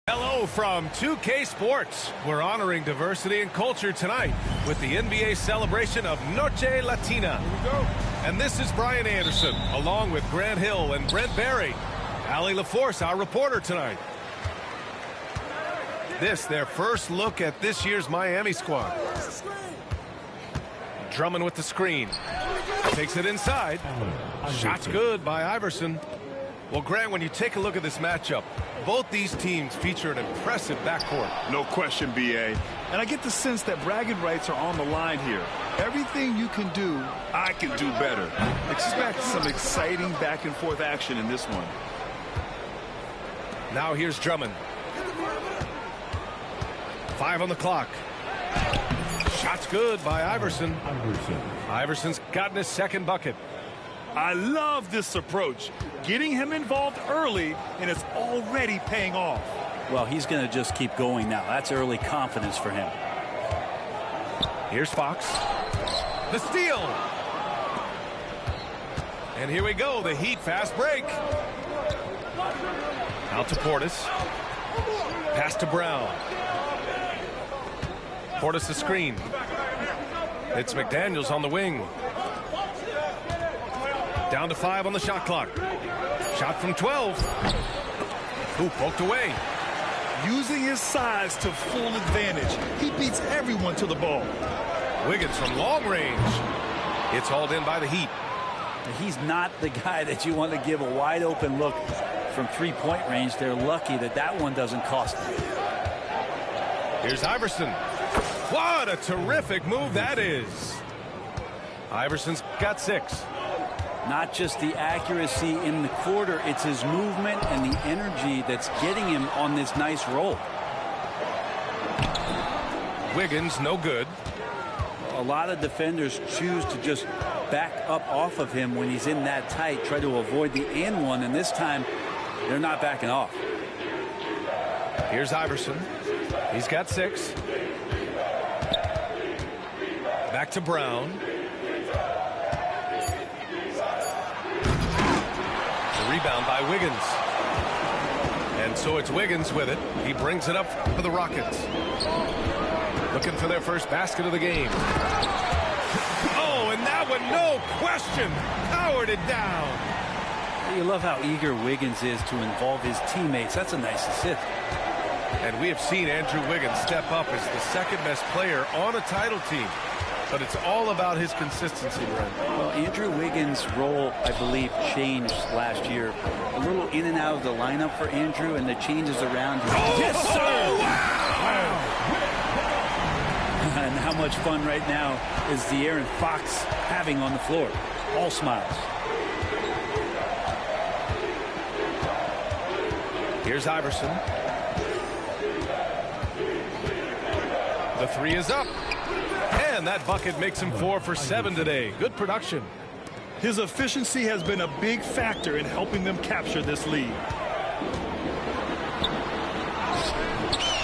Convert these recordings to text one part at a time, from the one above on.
Hello from 2K Sports. We're honoring diversity and culture tonight with the NBA celebration of Noche Latina. Here we go. And this is Brian Anderson, along with Grant Hill and Brent Barry. Allie LaForce, our reporter tonight. This, their first look at this year's Miami squad. Drummond with the screen. Takes it inside. Shot's good by Iverson. Well, Grant, when you take a look at this matchup, both these teams feature an impressive backcourt. No question, B.A. And I get the sense that bragging rights are on the line here. Everything you can do, I can do better. Expect some exciting back-and-forth action in this one. Now here's Drummond. 5 on the clock. Shot's good by Iverson. Iverson's gotten his second bucket. I love this approach. Getting him involved early, and it's already paying off. Well, he's going to just keep going now. That's early confidence for him. Here's Fox. The steal. And here we go, the Heat fast break. Out to Portis. Pass to Brown. Portis the screen. It's McDaniels on the wing. Down to 5 on the shot clock. Shot from 12. Ooh, poked away. Using his size to full advantage. He beats everyone to the ball. Wiggins from long range. It's hauled in by the Heat. He's not the guy that you want to give a wide open look from three-point range. They're lucky that that one doesn't cost them. Here's Iverson. What a terrific move that is. Iverson's got 6. Not just the accuracy in the quarter, it's his movement and the energy that's getting him on this nice roll. Wiggins, no good. A lot of defenders choose to just back up off of him when he's in that tight, try to avoid the and one, and this time they're not backing off. Here's Iverson. He's got 6. Back to Brown. Rebound by Wiggins. And so it's Wiggins with it. He brings it up for the Rockets. Looking for their first basket of the game. Oh, and that one, no question, powered it down. You love how eager Wiggins is to involve his teammates. That's a nice assist. And we have seen Andrew Wiggins step up as the second best player on a title team. But it's all about his consistency, Brent. Well, Andrew Wiggins' role, I believe, changed last year. A little in and out of the lineup for Andrew, and the changes around him. Oh, yes, sir! Oh, wow! And how much fun right now is De'Aaron Fox having on the floor. All smiles. Here's Iverson. The 3 is up. And that bucket makes him 4 for 7 today. Good production. His efficiency has been a big factor in helping them capture this lead.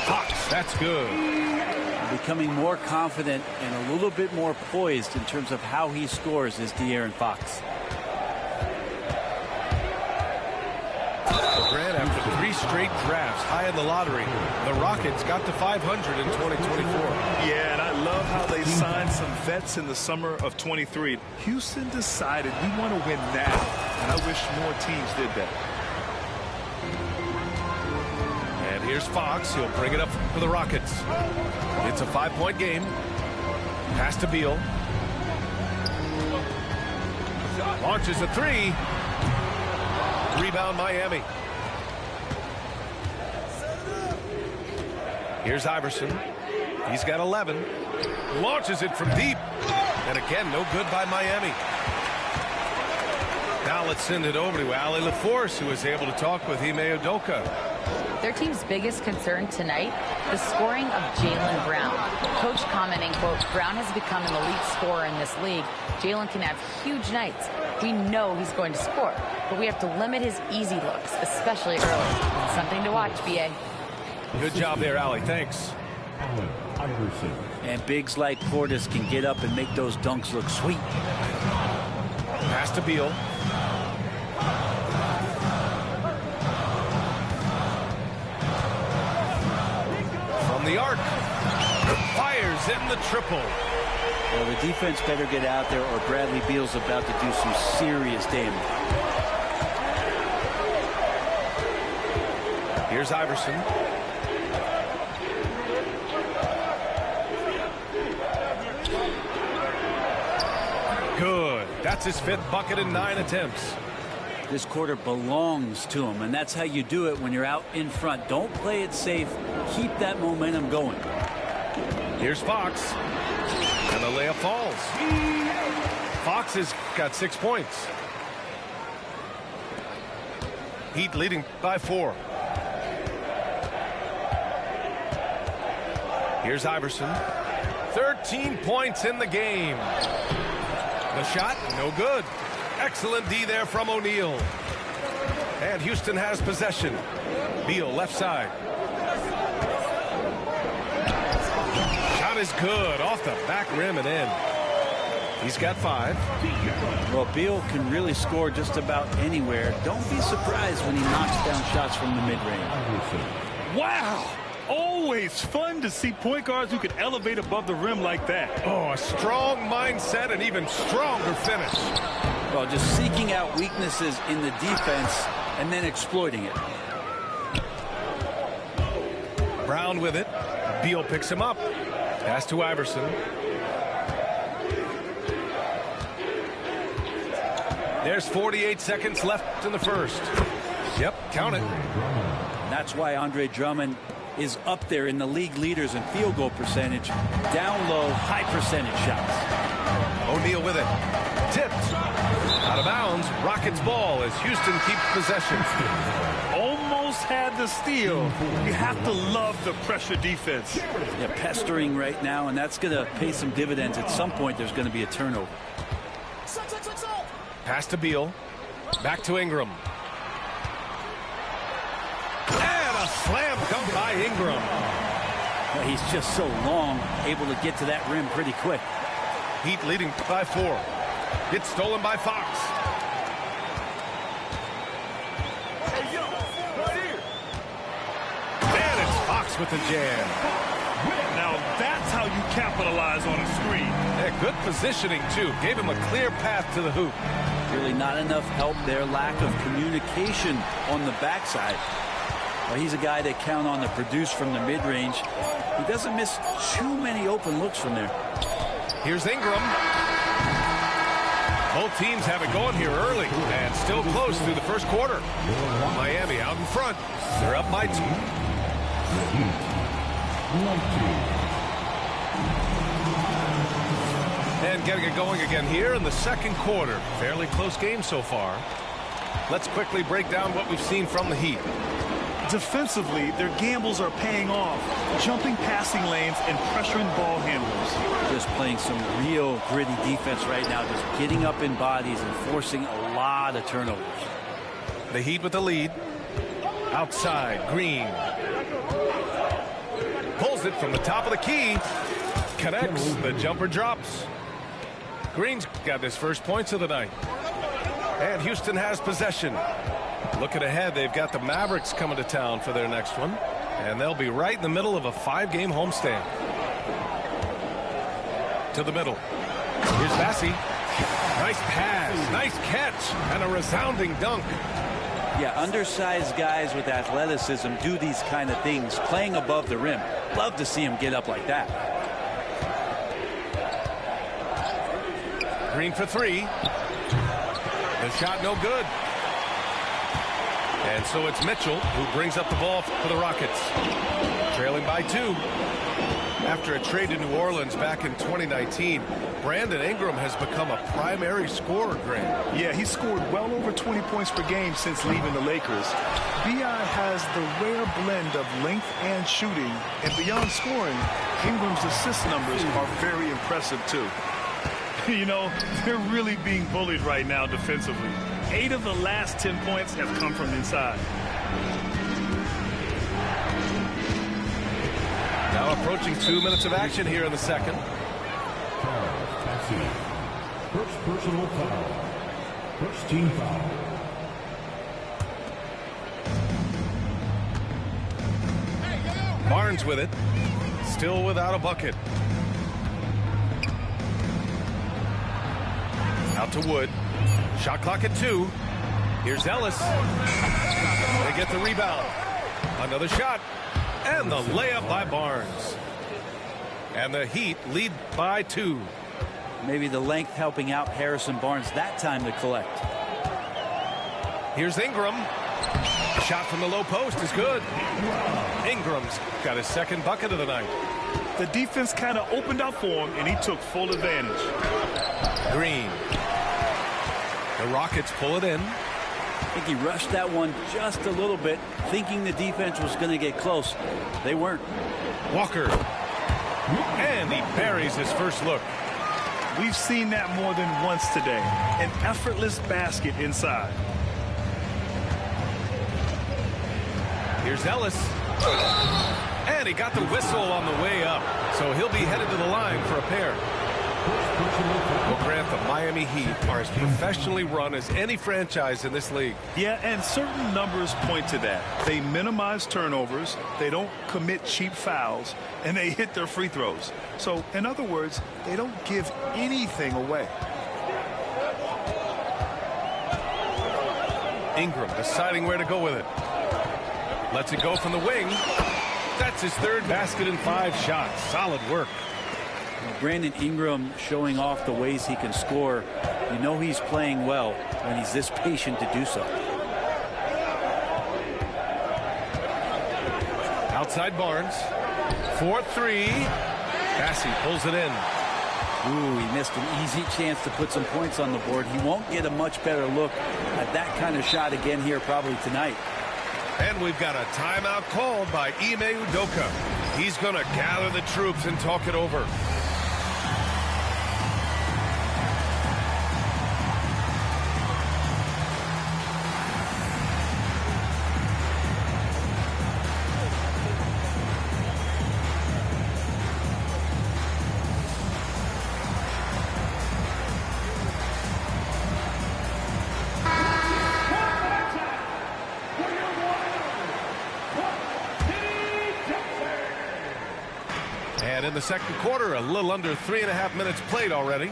Fox, that's good. Becoming more confident and a little bit more poised in terms of how he scores is De'Aaron Fox. straight drafts high in the lottery. The Rockets got to 500 in 2024. Yeah, and I love how they signed some vets in the summer of 23. Houston decided we want to win now, and I wish more teams did that. And here's Fox. He'll bring it up for the Rockets. It's a 5-point game. Pass to Beal. Launches a three. Rebound Miami. Here's Iverson. He's got 11. Launches it from deep. And again, no good by Miami. Now let's send it over to Ali LaForce, who was able to talk with Ime Udoka. Their team's biggest concern tonight, the scoring of Jaylen Brown. Coach commenting, quote, Brown has become an elite scorer in this league. Jaylen can have huge nights. We know he's going to score, but we have to limit his easy looks, especially early. Something to watch, B.A. Good job there, Ali. Thanks. And bigs like Portis can get up and make those dunks look sweet. Pass to Beal. From the arc. Fires in the triple. Well, the defense better get out there or Bradley Beal's about to do some serious damage. Here's Iverson. Good. That's his 5th bucket in 9 attempts. This quarter belongs to him, and that's how you do it when you're out in front. Don't play it safe. Keep that momentum going. Here's Fox. And the layup falls. Fox has got 6 points. Heat leading by 4. Here's Iverson. 13 points in the game. The shot, no good. Excellent D there from O'Neal. And Houston has possession. Beal left side. Shot is good. Off the back rim and in. He's got 5. Well, Beal can really score just about anywhere. Don't be surprised when he knocks down shots from the mid-range. Wow! Always fun to see point guards who can elevate above the rim like that. Oh, a strong mindset and even stronger finish. Well, just seeking out weaknesses in the defense and then exploiting it. Brown with it. Beal picks him up. Pass to Iverson. There's 48 seconds left in the first. Yep, count it. That's why Andre Drummond is up there in the league leaders in field goal percentage. Down low, high percentage shots. O'Neal with it. Tipped. Out of bounds. Rockets ball as Houston keeps possession. Almost had the steal. You have to love the pressure defense. Yeah, pestering right now, and that's going to pay some dividends. At some point, there's going to be a turnover. Pass to Beal. Back to Ingram. And a slam come by Ingram. Well, he's just so long, able to get to that rim pretty quick. Heat leading by 4. Gets stolen by Fox. And it's Fox with the jam. Now that's how you capitalize on a screen. Yeah, good positioning, too. Gave him a clear path to the hoop. Really not enough help there. Lack of communication on the backside. Well, he's a guy that count on to produce from the mid-range. He doesn't miss too many open looks from there. Here's Ingram. Both teams have it going here early and still close through the first quarter. Miami out in front. They're up by 2. And getting it going again here in the second quarter. Fairly close game so far. Let's quickly break down what we've seen from the Heat. Defensively, their gambles are paying off. Jumping passing lanes and pressuring ball handlers. Just playing some real gritty defense right now. Just getting up in bodies and forcing a lot of turnovers. The Heat with the lead. Outside, Green. Pulls it from the top of the key. Connects. The jumper drops. Green's got his first points of the night. And Houston has possession. Looking ahead, they've got the Mavericks coming to town for their next one, and they'll be right in the middle of a 5-game homestand. To the middle. Here's Bassey. Nice pass, nice catch, and a resounding dunk. Yeah, undersized guys with athleticism do these kind of things, playing above the rim. Love to see him get up like that. Green for 3. The shot no good. And so it's Mitchell who brings up the ball for the Rockets. Trailing by 2. After a trade to New Orleans back in 2019, Brandon Ingram has become a primary scorer, Grant. Yeah, he scored well over 20 points per game since leaving the Lakers. B.I. has the rare blend of length and shooting, and beyond scoring, Ingram's assist numbers are very impressive, too. You know, they're really being bullied right now defensively. 8 of the last 10 points have come from inside. Now approaching 2 minutes of action here in the second. First personal foul. First team foul. Barnes with it. Still without a bucket. Out to Wood. Shot clock at 2. Here's Ellis. They get the rebound. Another shot. And the layup by Barnes. And the Heat lead by 2. Maybe the length helping out Harrison Barnes that time to collect. Here's Ingram. A shot from the low post is good. Ingram's got his second bucket of the night. The defense kind of opened up for him, and he took full advantage. Green. The Rockets pull it in. I think he rushed that one just a little bit, thinking the defense was going to get close. They weren't. Walker. And he buries his first look. We've seen that more than once today. An effortless basket inside. Here's Ellis. And he got the whistle on the way up. So he'll be headed to the line for a pair. Well, Grant, the Miami Heat are as professionally run as any franchise in this league. Yeah, and certain numbers point to that. They minimize turnovers, they don't commit cheap fouls, and they hit their free throws. So, in other words, they don't give anything away. Ingram deciding where to go with it. Lets it go from the wing. That's his third basket in 5 shots. Solid work. Brandon Ingram showing off the ways he can score. You know he's playing well when he's this patient to do so. Outside Barnes. 4-3. Bassey pulls it in. Ooh, he missed an easy chance to put some points on the board. He won't get a much better look at that kind of shot again here probably tonight. And we've got a timeout called by Ime Udoka. He's going to gather the troops and talk it over. And in the second quarter, a little under 3.5 minutes played already.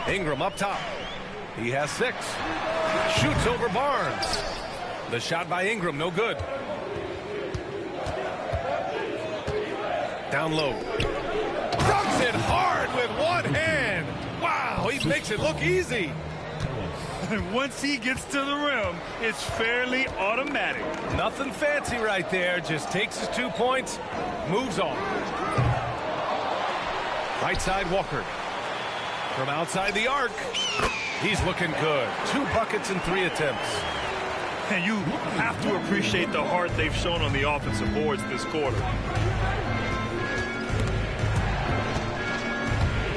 Ingram up top. He has 6. Shoots over Barnes. The shot by Ingram, no good. Down low. Dunks it hard with one hand. Wow, he makes it look easy. And once he gets to the rim, it's fairly automatic. Nothing fancy right there. Just takes his 2 points, moves on. Right side, Walker. From outside the arc, he's looking good. 2 buckets in 3 attempts. And you have to appreciate the heart they've shown on the offensive boards this quarter.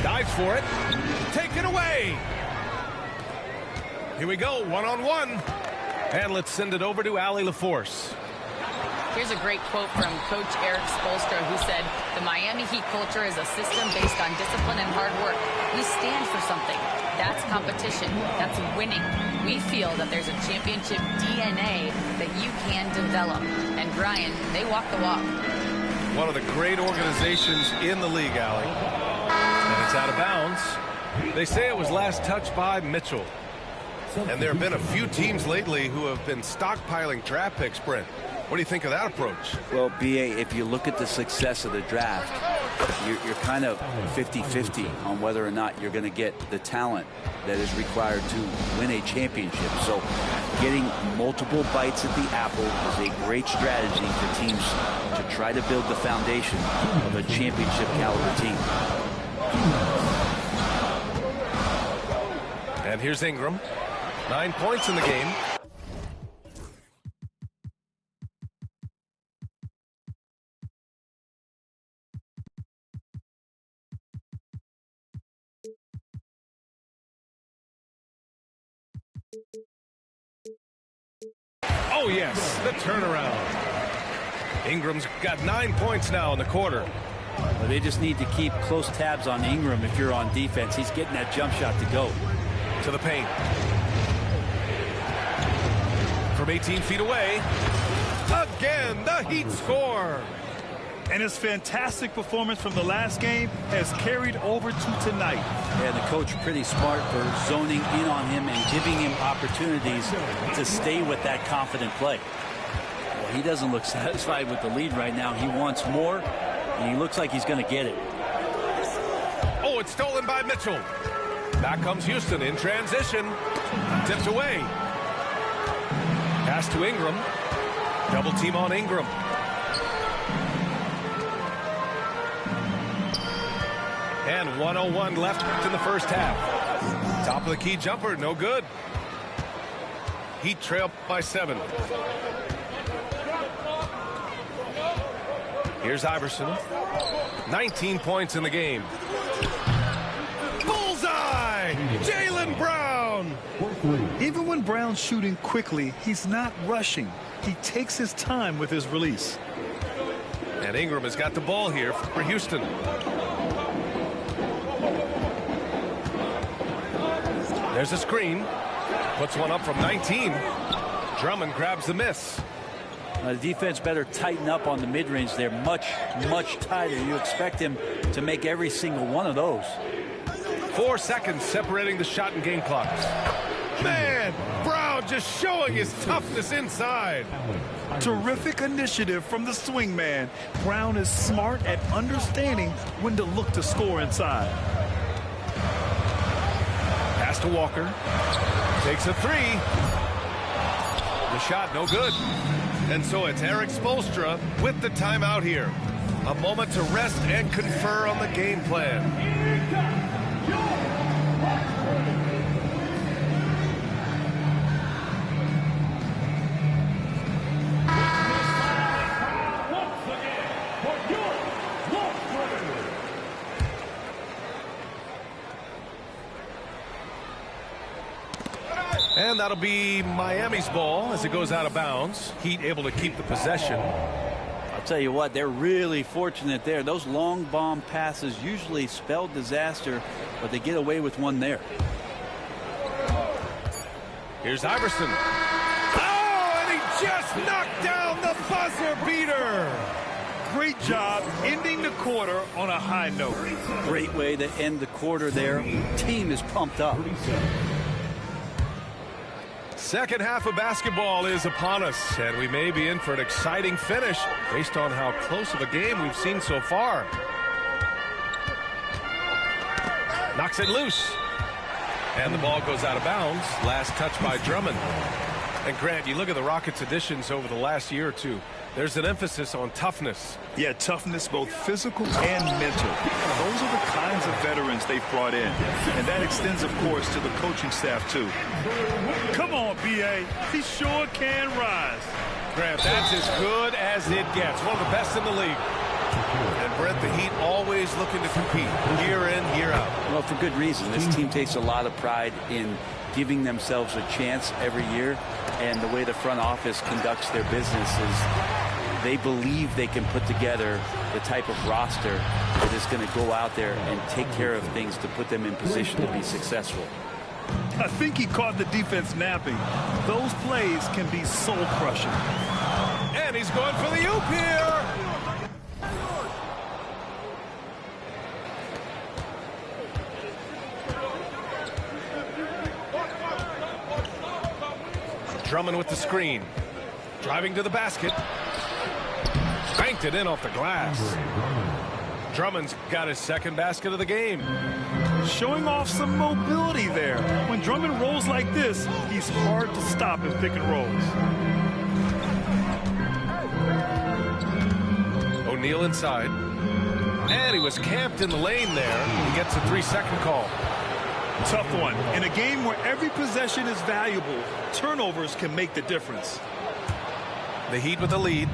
Dives for it. Taken away. Here we go, one-on-one. And let's send it over to Allie LaForce. Here's a great quote from Coach Eric Spoelstra, who said, "The Miami Heat culture is a system based on discipline and hard work. We stand for something. That's competition. That's winning. We feel that there's a championship DNA that you can develop. And Brian, they walk the walk. One of the great organizations in the league, Allie. And it's out of bounds. They say it was last touched by Mitchell. And there have been a few teams lately who have been stockpiling draft picks, Brent. What do you think of that approach? Well, B.A., if you look at the success of the draft, you're kind of 50-50 on whether or not you're going to get the talent that is required to win a championship. So getting multiple bites at the apple is a great strategy for teams to try to build the foundation of a championship caliber team. And here's Ingram. 9 points in the game. Oh, yes, the turnaround. Ingram's got 9 points now in the quarter. Well, they just need to keep close tabs on Ingram if you're on defense. He's getting that jump shot to go. To the paint. From 18 feet away. Again, the Heat score. And his fantastic performance from the last game has carried over to tonight. Yeah, the coach pretty smart for zoning in on him and giving him opportunities to stay with that confident play. Well, he doesn't look satisfied with the lead right now. He wants more, and he looks like he's going to get it. Oh, it's stolen by Mitchell. Back comes Houston in transition. Tipped away. Pass to Ingram. Double team on Ingram. And 1:01 left in the first half. Top of the key jumper, no good. Heat trail by 7. Here's Iverson. 19 points in the game. Bullseye! Jaylen Brown! Even when Brown's shooting quickly, he's not rushing. He takes his time with his release. And Ingram has got the ball here for Houston. There's a screen. Puts one up from 19. Drummond grabs the miss. The defense better tighten up on the mid-range. They're much, much tighter. You expect him to make every single one of those. 4 seconds separating the shot and game clocks. Man, Brown just showing his toughness inside. Terrific initiative from the swingman. Brown is smart at understanding when to look to score inside. Pass to Walker. Takes a 3. The shot no good. And so it's Eric Spoelstra with the timeout here. A moment to rest and confer on the game plan. And that'll be Miami's ball as it goes out of bounds. Heat able to keep the possession. I'll tell you what, they're really fortunate there. Those long bomb passes usually spell disaster, but they get away with one there. Here's Iverson. Oh, and he just knocked down the buzzer beater. Great job ending the quarter on a high note. Great way to end the quarter there. Team is pumped up. Second half of basketball is upon us, and we may be in for an exciting finish based on how close of a game we've seen so far. Knocks it loose. And the ball goes out of bounds. Last touch by Drummond. And Grant, you look at the Rockets' additions over the last year or two. There's an emphasis on toughness. Yeah, toughness, both physical and mental. Those are the kinds of veterans they've brought in. And that extends, of course, to the coaching staff, too. Come on, B.A. He sure can rise. Grant, that's as good as it gets. One of the best in the league. And Brent, the Heat always looking to compete year in, year out. Well, for good reason. This team takes a lot of pride in giving themselves a chance every year. And the way the front office conducts their business is they believe they can put together the type of roster that is going to go out there and take care of things to put them in position to be successful. I think he caught the defense napping. Those plays can be soul-crushing. And he's going for the oop here. Drummond with the screen. Driving to the basket. Banked it in off the glass. Drummond's got his second basket of the game. Showing off some mobility there. When Drummond rolls like this, he's hard to stop in pick and rolls. O'Neal inside. And he was camped in the lane there. He gets a 3-second call. Tough one. In a game where every possession is valuable, turnovers can make the difference. The Heat with the lead.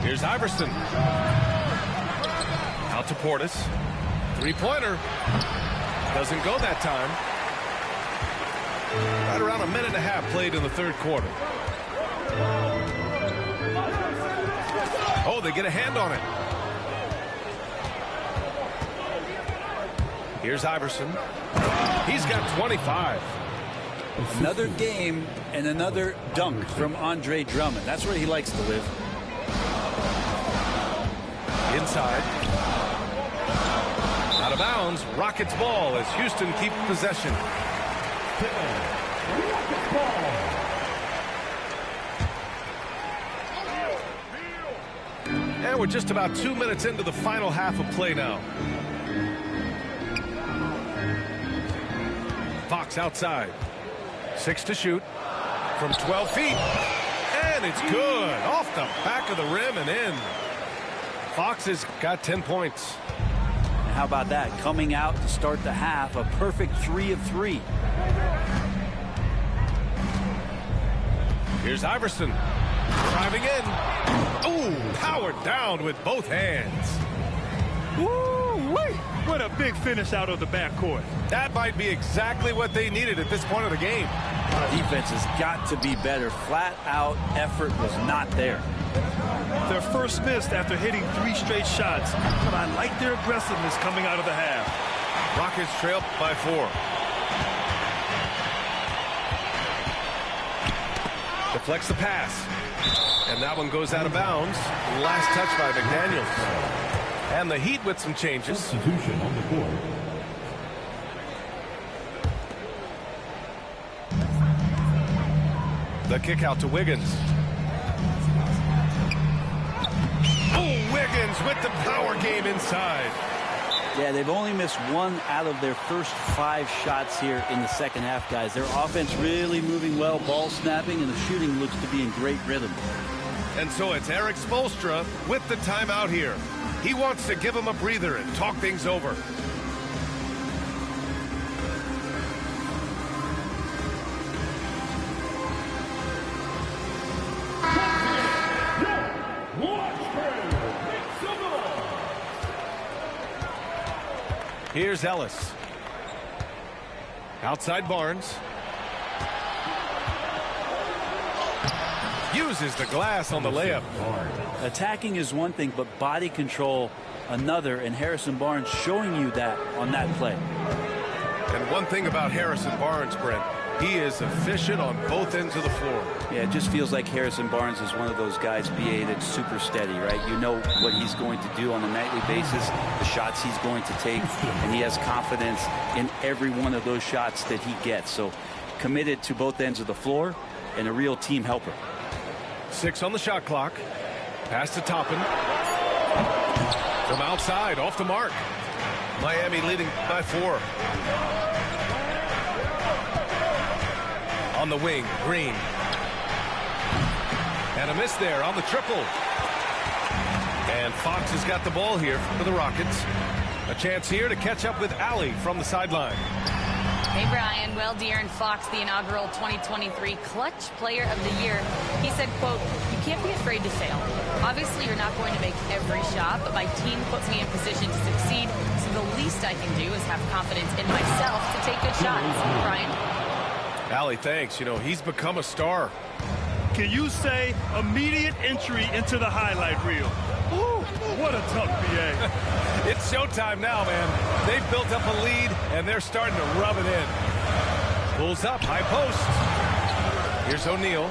Here's Iverson. Out to Portis. Three-pointer. Doesn't go that time. Right around a minute and a half played in the third quarter. Oh, they get a hand on it. Here's Iverson. He's got 25. Another game and another dunk from Andre Drummond. That's where he likes to live. Inside. Out of bounds. Rockets ball as Houston keeps possession. And we're just about 2 minutes into the final half of play now. Fox outside. 6 to shoot from 12 feet. And it's good. Off the back of the rim and in. Fox has got 10 points. And how about that? Coming out to start the half, a perfect 3 of 3. Here's Iverson. Driving in. Ooh, powered down with both hands. Woo-wee! What a big finish out of the backcourt. That might be exactly what they needed at this point of the game. Defense has got to be better. Flat out effort was not there. Their first missed after hitting 3 straight shots, but I like their aggressiveness coming out of the half. Rockets trail by 4. Deflects the pass. And that one goes out of bounds. Last touch by McDaniels. And the Heat with some changes. Substitution on the court. The kick out to Wiggins. Oh, Wiggins with the power game inside. Yeah, they've only missed 1 out of their first 5 shots here in the second half, guys. Their offense really moving well, ball snapping, and the shooting looks to be in great rhythm. And so it's Eric Spoelstra with the timeout here. He wants to give him a breather and talk things over. Here's Ellis. Outside Barnes. Uses the glass on the layup. Attacking is one thing, but body control another, and Harrison Barnes showing you that on that play. And one thing about Harrison Barnes, Brent, he is efficient on both ends of the floor. Yeah, it just feels like Harrison Barnes is one of those guys, BA, that's super steady, right? You know what he's going to do on a nightly basis, the shots he's going to take, and he has confidence in every one of those shots that he gets. So committed to both ends of the floor and a real team helper. 6 on the shot clock. Pass to Toppin. From outside, off the mark. Miami leading by 4. On the wing, Green. And a miss there on the triple. And Fox has got the ball here for the Rockets. A chance here to catch up with Allie from the sideline. Hey, Brian. Well, De'Aaron Fox, the inaugural 2023 Clutch Player of the Year, he said, quote, "You can't be afraid to fail. Obviously, you're not going to make every shot, but my team puts me in position to succeed, so the least I can do is have confidence in myself to take good shots." Brian? Allie, thanks. You know, he's become a star. Can you say immediate entry into the highlight reel? Ooh, What a tough BA. It's showtime now, man. They've built up a lead, and they're starting to rub it in. Pulls up, high post. Here's O'Neal.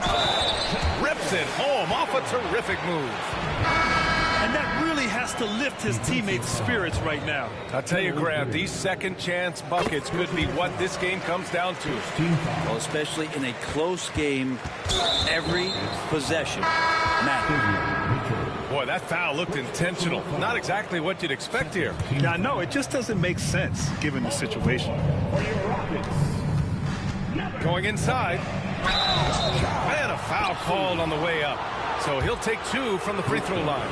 Rips it home off a terrific move. And that really has to lift his teammates' spirits right now. I'll tell you, Grant, these second chance buckets could be what this game comes down to. Well, especially in a close game, every possession matters. Boy, that foul looked intentional. Not exactly what you'd expect here. Yeah, I know. It just doesn't make sense given the situation. Going inside. Man, a foul called on the way up. So he'll take 2 from the free throw line.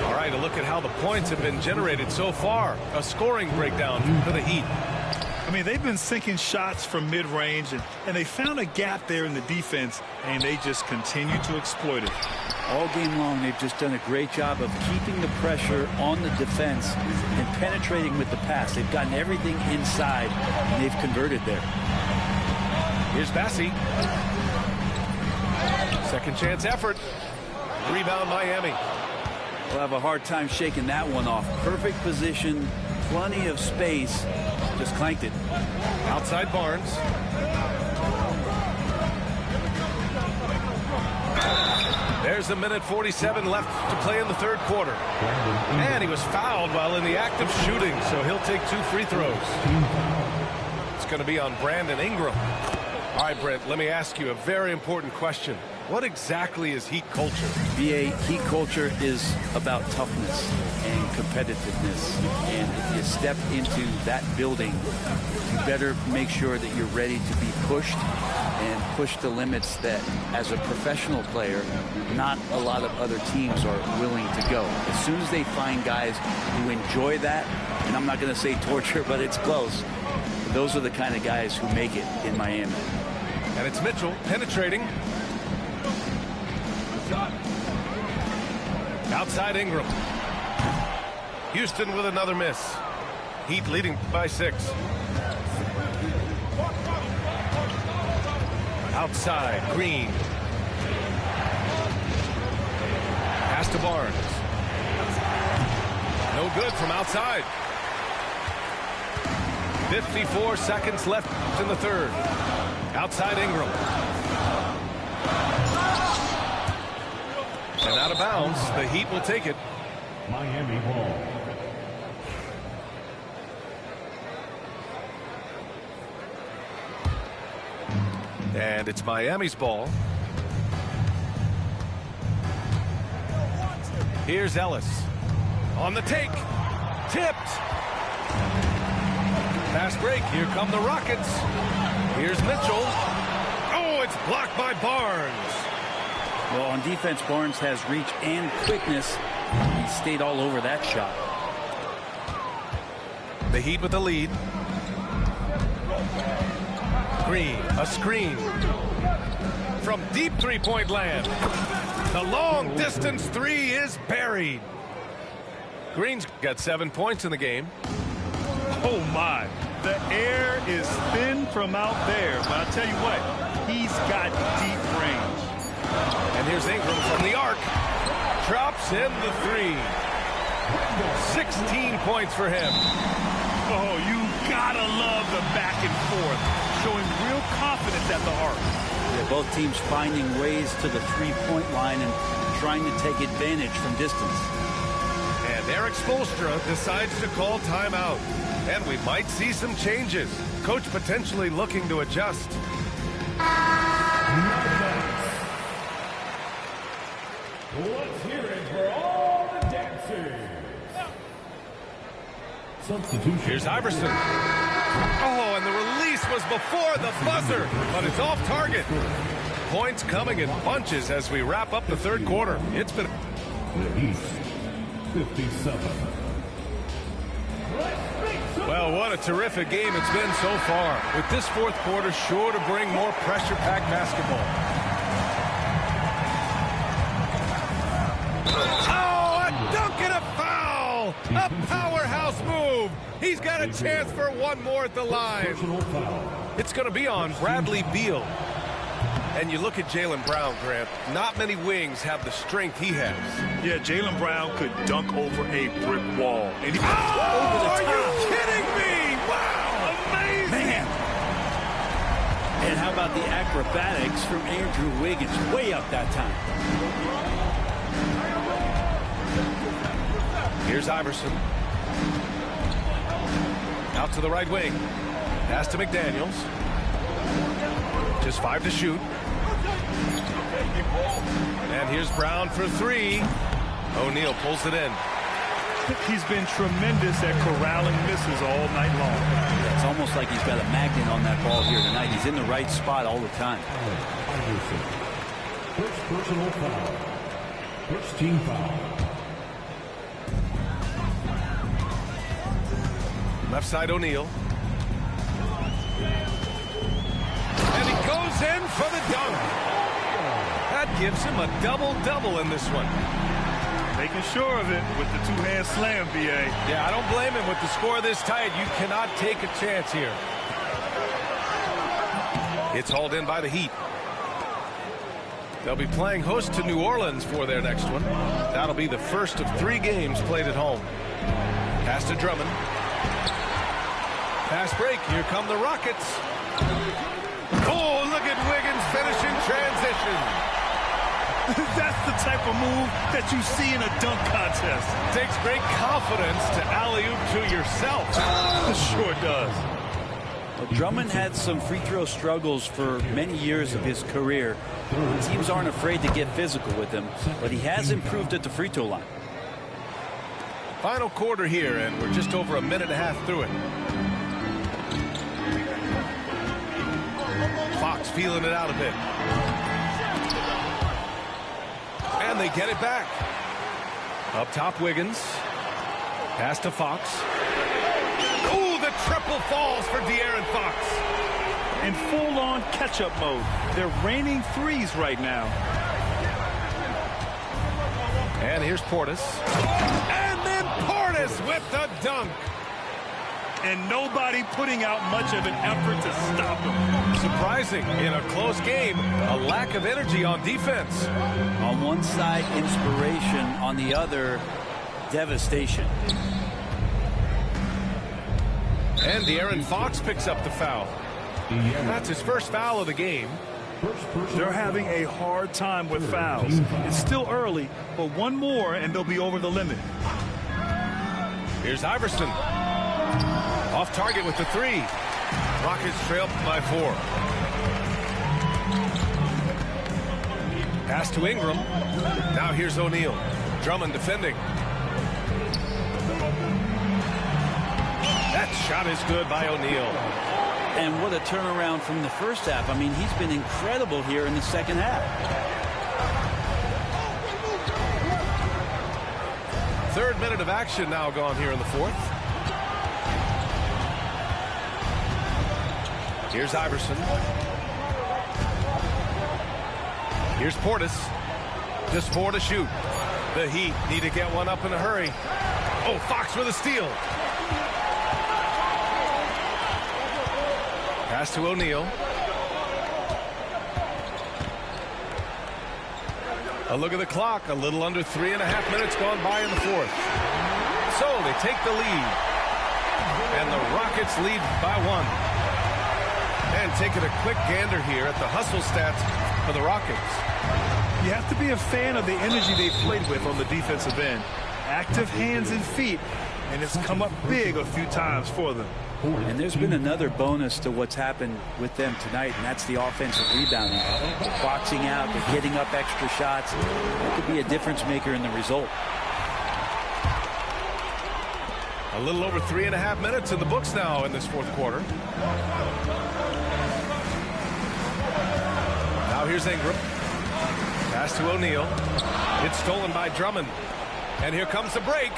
All right, a look at how the points have been generated so far. A scoring breakdown for the Heat. I mean, they've been sinking shots from mid-range, and they found a gap there in the defense, and they just continue to exploit it. All game long, they've just done a great job of keeping the pressure on the defense and penetrating with the pass. They've gotten everything inside, and they've converted there. Here's Bassi. Second chance effort. Rebound Miami. We'll have a hard time shaking that one off. Perfect position, plenty of space. Just clanked it. Outside Barnes. There's a minute 47 left to play in the third quarter. And he was fouled while in the act of shooting, so he'll take 2 free throws. It's going to be on Brandon Ingram. All right, Brent, let me ask you a very important question. What exactly is Heat culture? BA, Heat culture is about toughness and competitiveness. And if you step into that building, you better make sure that you're ready to be pushed and push the limits that, as a professional player, not a lot of other teams are willing to go. As soon as they find guys who enjoy that, and I'm not going to say torture, but it's close, those are the kind of guys who make it in Miami. And it's Mitchell penetrating. Outside Ingram. Houston with another miss. Heat leading by 6. Outside, Green. Pass to Barnes. No good from outside. 54 seconds left in the third. Outside Ingram. And out of bounds, the Heat will take it. Miami ball. And it's Miami's ball. Here's Ellis. On the take. Tipped. Fast break. Here come the Rockets. Here's Mitchell. Oh, it's blocked by Barnes. Well, on defense, Barnes has reach and quickness. He stayed all over that shot. The Heat with the lead. Green, a screen. From deep three-point land. The long distance 3 is buried. Green's got 7 points in the game. Oh, my. The air is thin from out there, but I'll tell you what, he's got deep range. And here's Ingram from the arc. Drops in the 3. 16 points for him. Oh, you gotta love the back and forth, showing real confidence at the arc. Yeah, both teams finding ways to the three-point line and trying to take advantage from distance. And Eric Spoelstra decides to call timeout. And we might see some changes. Coach potentially looking to adjust. Let's hear it for all the dancers. Substitution. Here's Iverson. Oh, and the release was before the buzzer, but it's off target. Points coming in bunches as we wrap up the third quarter. It's been... The Heat, 57. Well, what a terrific game it's been so far. With this fourth quarter sure to bring more pressure-packed basketball. Oh, a dunk and a foul! A powerhouse move! He's got a chance for one more at the line. It's going to be on Bradley Beal. And you look at Jaylen Brown, Grant, not many wings have the strength he has. Yeah, Jaylen Brown could dunk over a brick wall. And he are you kidding me? Wow, amazing. Man. And how about the acrobatics from Andrew Wiggins? Way up that time. Here's Iverson. Out to the right wing. Pass to McDaniels. Just 5 to shoot. And here's Brown for 3. O'Neal pulls it in. He's been tremendous at corralling misses all night long. It's almost like he's got a magnet on that ball here tonight. He's in the right spot all the time. First personal foul. First team foul. Left side O'Neal. And he goes in for the dunk. That gives him a double-double in this one. Making sure of it with the two-hand slam, B.A. Yeah, I don't blame him with the score this tight. You cannot take a chance here. It's hauled in by the Heat. They'll be playing host to New Orleans for their next one. That'll be the first of 3 games played at home. Pass to Drummond. Pass break. Here come the Rockets. Oh, look at Wiggins finishing transition. That's the type of move that you see in a dunk contest. Takes great confidence to alley-oop to yourself. Sure does. Well, Drummond had some free throw struggles for many years of his career. Teams aren't afraid to get physical with him, but he has improved at the free throw line. Final quarter here, and we're just over a minute and a half through it. Fox feeling it out a bit. And they get it back. Up top, Wiggins. Pass to Fox. Ooh, the triple falls for De'Aaron Fox. In full-on catch-up mode. They're raining threes right now. And here's Portis. And then Portis with the dunk. And nobody putting out much of an effort to stop him. Surprising in a close game, a lack of energy on defense. On one side, inspiration. On the other, devastation. And De'Aaron Fox picks up the foul. That's his first foul of the game. They're having a hard time with fouls. It's still early, but one more and they'll be over the limit. Here's Iverson. Off target with the 3. Rockets trail by 4. Pass to Ingram. Now here's O'Neal. Drummond defending. That shot is good by O'Neal. And what a turnaround from the first half. I mean, he's been incredible here in the second half. Third minute of action now gone here in the fourth. Here's Iverson. Here's Portis. Just 4 to shoot. The Heat need to get one up in a hurry. Oh, Fox with a steal. Pass to O'Neal. A look at the clock. A little under 3.5 minutes gone by in the fourth. So they take the lead. And the Rockets lead by 1. And taking a quick gander here at the hustle stats for the Rockets. You have to be a fan of the energy they played with on the defensive end. Active hands and feet, and it's come up big a few times for them. And there's been another bonus to what's happened with them tonight, and that's the offensive rebounding. They're boxing out, they're getting up extra shots. That could be a difference maker in the result. A little over 3.5 minutes in the books now in this fourth quarter. Now here's Ingram. Pass to O'Neal. It's stolen by Drummond. And here comes the break.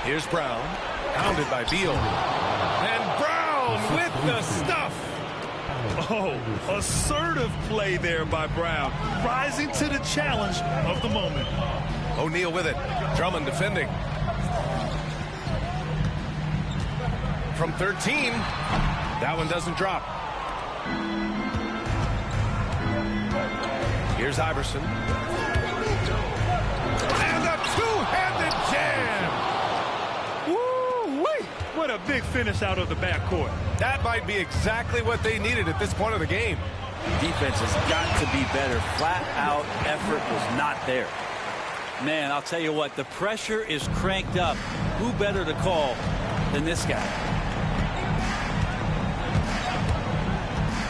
Here's Brown. Pounded by Beal. And Brown with the stuff. Oh, assertive play there by Brown. Rising to the challenge of the moment. O'Neal with it. Drummond defending. From 13. That one doesn't drop. Here's Iverson. And a two-handed jam. Woo-wee! What a big finish out of the backcourt. That might be exactly what they needed at this point of the game. Defense has got to be better. Flat-out effort was not there. Man, I'll tell you what, the pressure is cranked up. Who better to call than this guy?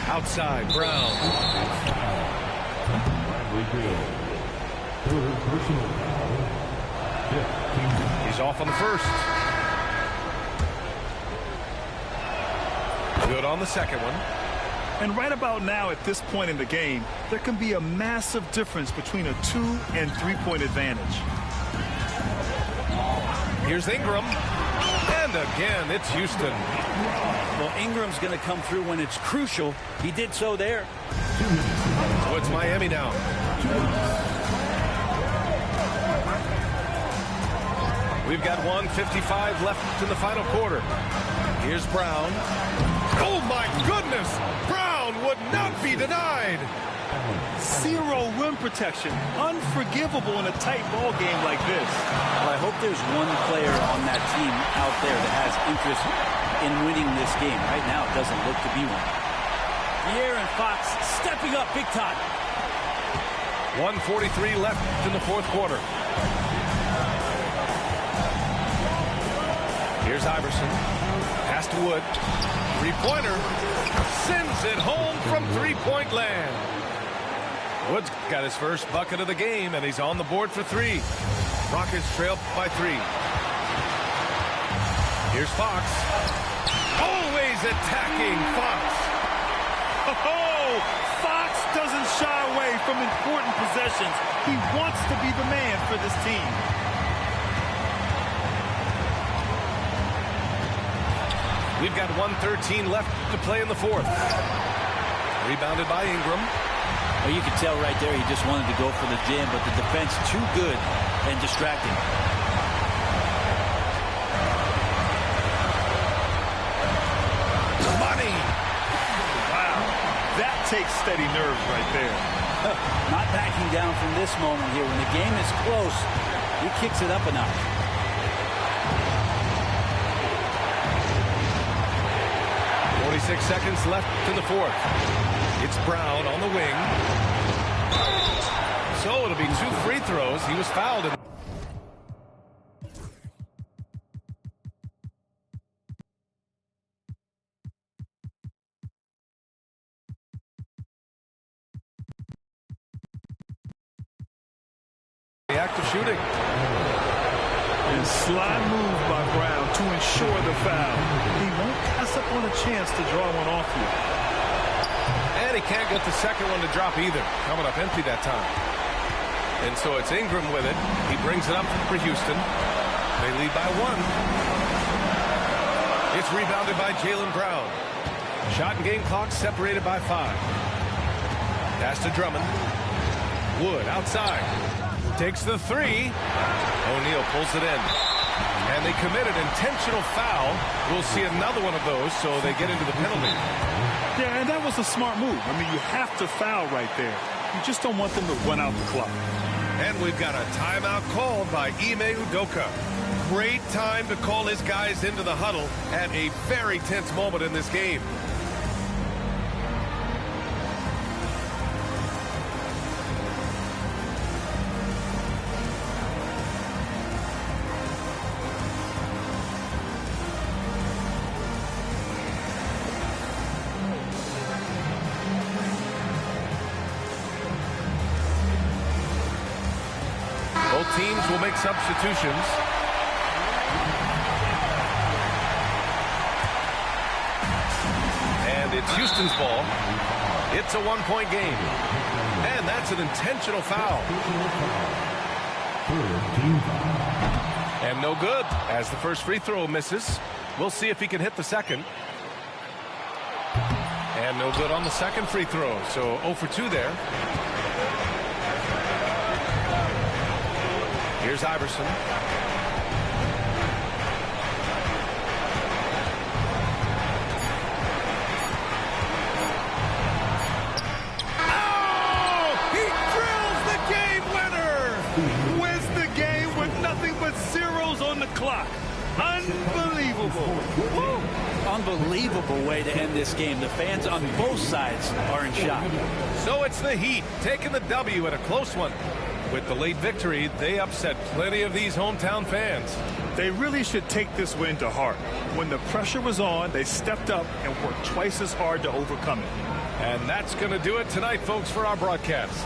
Outside, Brown. Third personal foul. He's off on the first. Good on the second one. And right about now, at this point in the game, there can be a massive difference between a 2- and 3-point advantage. Here's Ingram. And again, it's Houston. Well, Ingram's going to come through when it's crucial. He did so there. So it's Miami now. We've got 1:55 left in the final quarter. Here's Brown. Oh, my goodness! Brown would not be denied. Zero rim protection. Unforgivable in a tight ball game like this. Well, I hope there's one player on that team out there that has interest in winning this game. Right now, it doesn't look to be one. De'Aaron Fox stepping up big time. 1:43 left in the fourth quarter. Here's Iverson. Pass to Wood. Three-pointer. Sends it home from three-point land. Wood's got his first bucket of the game, and he's on the board for three. Rockets trail by 3. Here's Fox. Always attacking Fox. Oh, Fox doesn't shy away from important possessions. He wants to be the man for this team. We've got 1:13 left to play in the fourth. Rebounded by Ingram. Well, you could tell right there he just wanted to go for the jam, but the defense too good and distracting. Money. Wow, that takes steady nerves right there. Not backing down from this moment here. When the game is close, he kicks it up a notch. Six seconds left in the fourth. It's Brown on the wing. So it'll be 2 free throws. He was fouled. The act of shooting. And sly move by Brown to ensure the foul. He won't pass up on a chance to draw one off here. And he can't get the second one to drop either. Coming up empty that time. And so it's Ingram with it. He brings it up for Houston. They lead by 1. It's rebounded by Jaylen Brown. Shot and game clock separated by 5. Pass to Drummond. Wood outside. Takes the 3. O'Neal pulls it in. And they committed intentional foul. We'll see another one of those, so they get into the penalty. Yeah, and that was a smart move. I mean, you have to foul right there. You just don't want them to run out the clock. And we've got a timeout called by Ime Udoka. Great time to call his guys into the huddle at a very tense moment in this game. Both teams will make substitutions. And it's Houston's ball. It's a 1-point game. And that's an intentional foul. And no good as the first free throw misses. We'll see if he can hit the second. And no good on the second free throw. So 0 for 2 there. Here's Iverson. Oh! unbelievable way to end this game. The fans on both sides are in shock. So it's the Heat taking the W at a close one. With the late victory, they upset plenty of these hometown fans. They really should take this win to heart. When the pressure was on, they stepped up and worked twice as hard to overcome it. And that's going to do it tonight, folks, for our broadcast.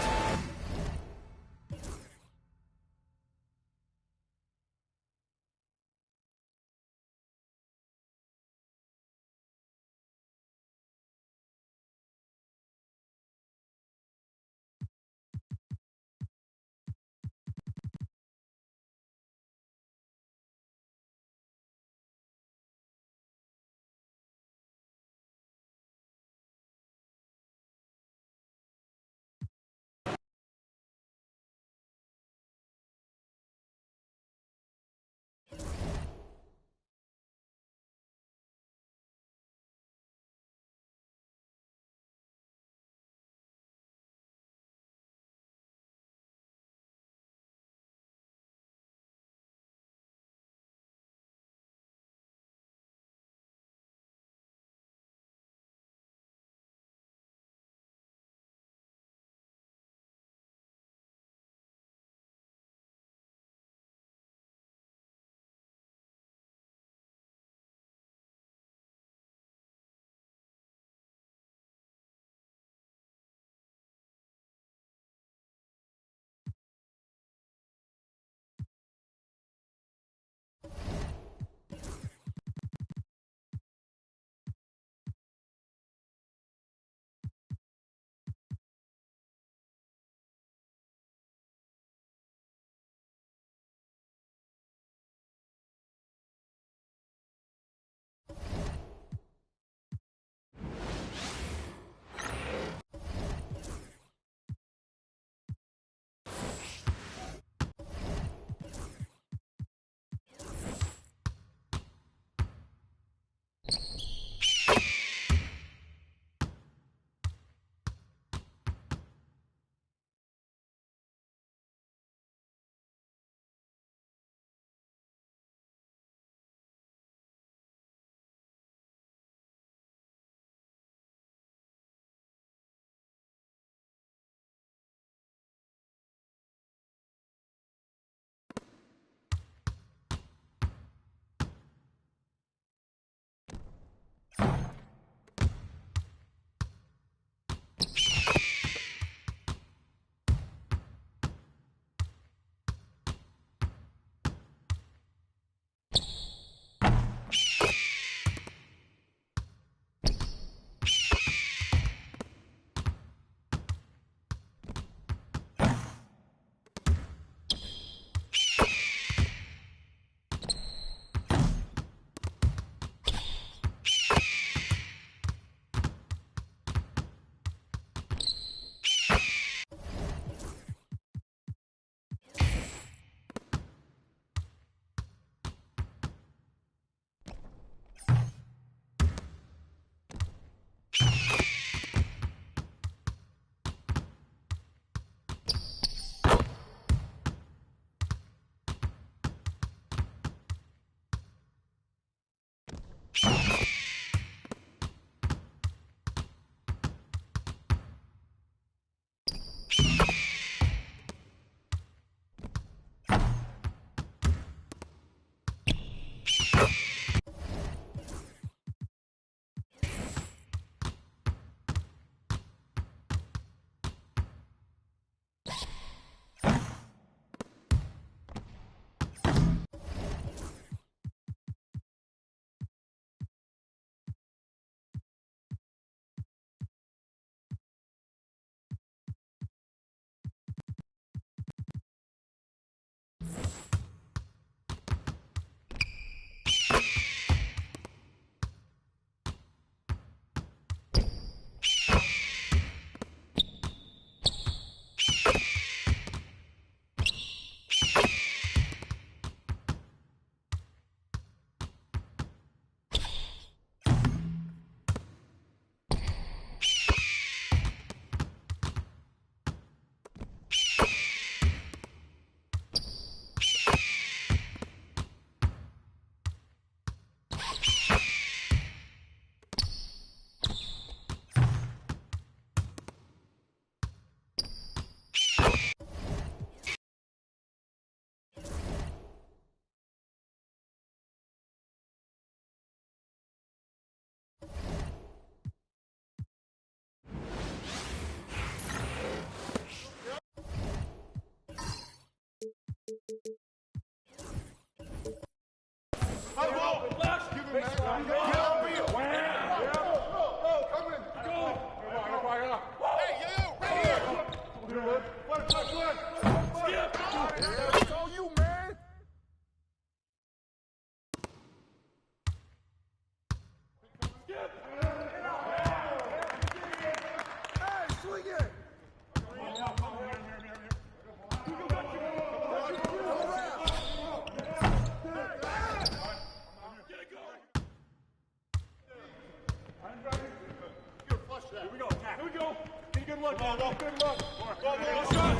Here we go. Here we go. Get a good look. Good look. Go, shot.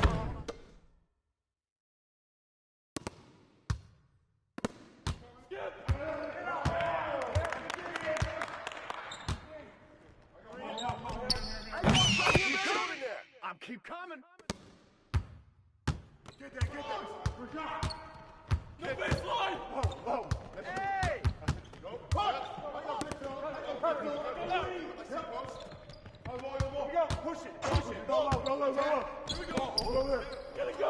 Keep coming. Get that. Good shot. No baseline. Whoa. Hey! Go. Push. Push it. Go low. Here we go. Get it go.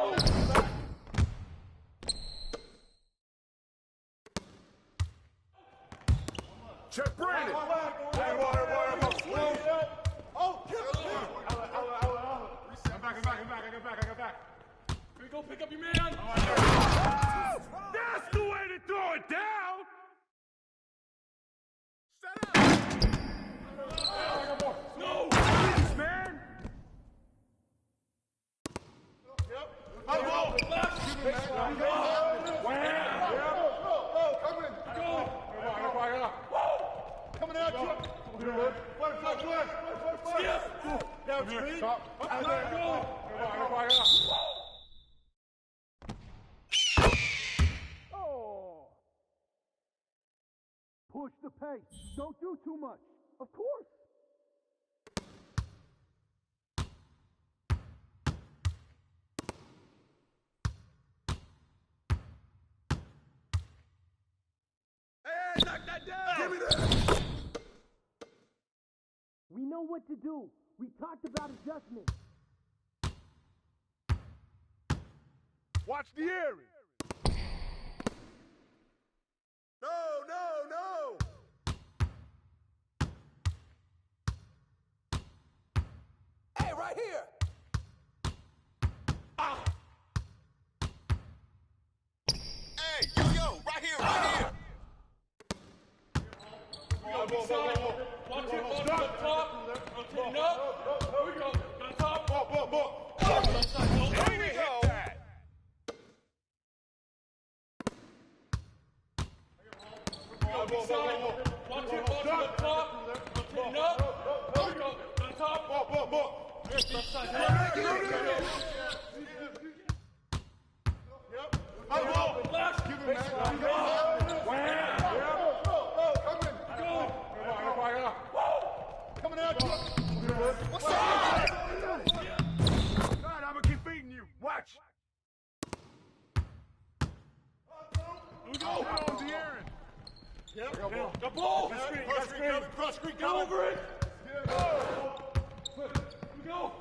Check Brandon. Oh, kill it. I got back. Here we go. Pick up your man. That's the way to throw it down. No. Please, man. Coming at you. Down screen. Push the pace. Don't do too much. Of course. Hey, knock that down. Give me that. We know what to do. We talked about adjustments. Watch the area. No. Hey, right here. Hey, yo, right here. Watch it on the top. Rotating up. Here we go. On top. Here we go. Watch it on the top. Rotating up. Here we go. On top. Left side. Coming out. What's up? God, I'm gonna keep feeding you. Watch. Here we go. On the Aaron. The ball. Cross screen. Get over it. Here we go.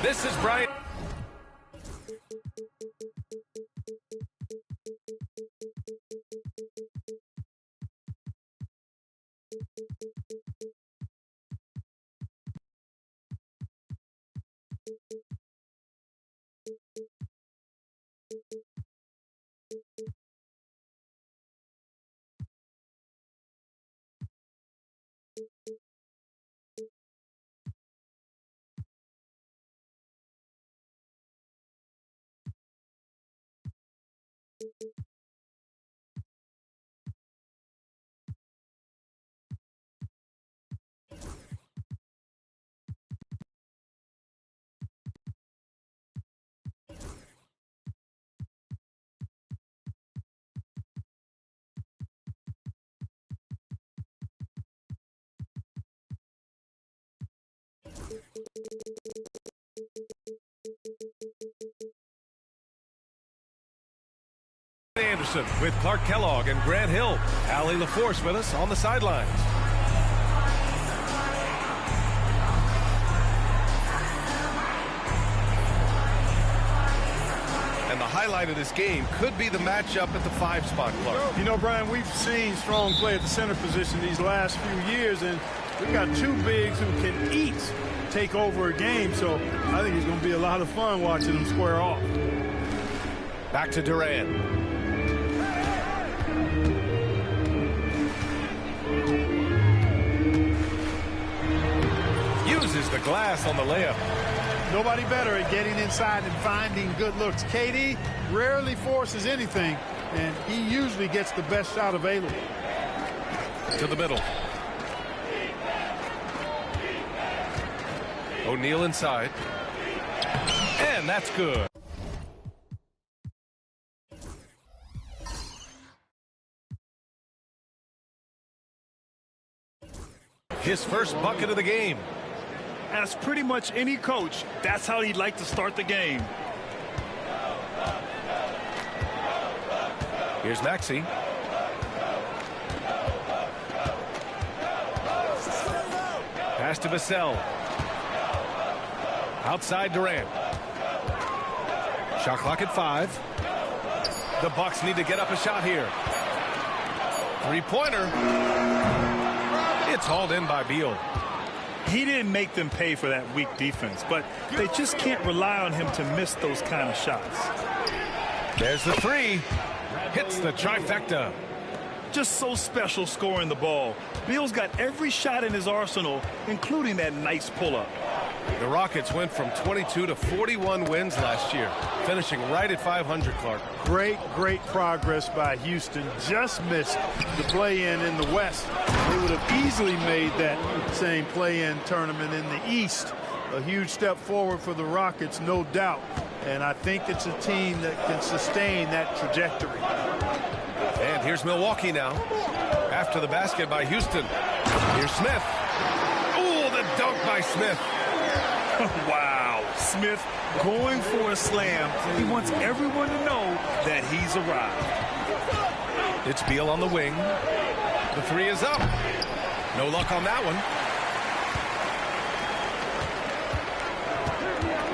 This is Brian. Anderson with Clark Kellogg and Grant Hill. Allie LaForce with us on the sidelines. And the highlight of this game could be the matchup at the 5 spot, Clark. You know, Brian, we've seen strong play at the center position these last few years, and We got two bigs who can each take over a game, so I think it's going to be a lot of fun watching them square off. Back to Durant. Uses the glass on the layup. Nobody better at getting inside and finding good looks. KD rarely forces anything, and he usually gets the best shot available. To the middle. O'Neal inside. And that's good. His first bucket of the game. As pretty much any coach, that's how he'd like to start the game. Here's Maxey. Pass to Vassell. Outside Durant. Shot clock at 5. The Bucks need to get up a shot here. Three-pointer. It's hauled in by Beal. He didn't make them pay for that weak defense, but they just can't rely on him to miss those kind of shots. There's the three. Hits the trifecta. Just so special scoring the ball. Beal's got every shot in his arsenal, including that nice pull-up. The Rockets went from 22 to 41 wins last year, finishing right at 500, Clark. Great progress by Houston. Just missed the play-in in the West. They would have easily made that same play-in tournament in the East. A huge step forward for the Rockets, no doubt. And I think it's a team that can sustain that trajectory. And here's Milwaukee now. After the basket by Houston. Here's Smith. Oh, the dunk by Smith. Wow. Smith going for a slam. He wants everyone to know that he's arrived. It's Beal on the wing. The three is up. No luck on that one.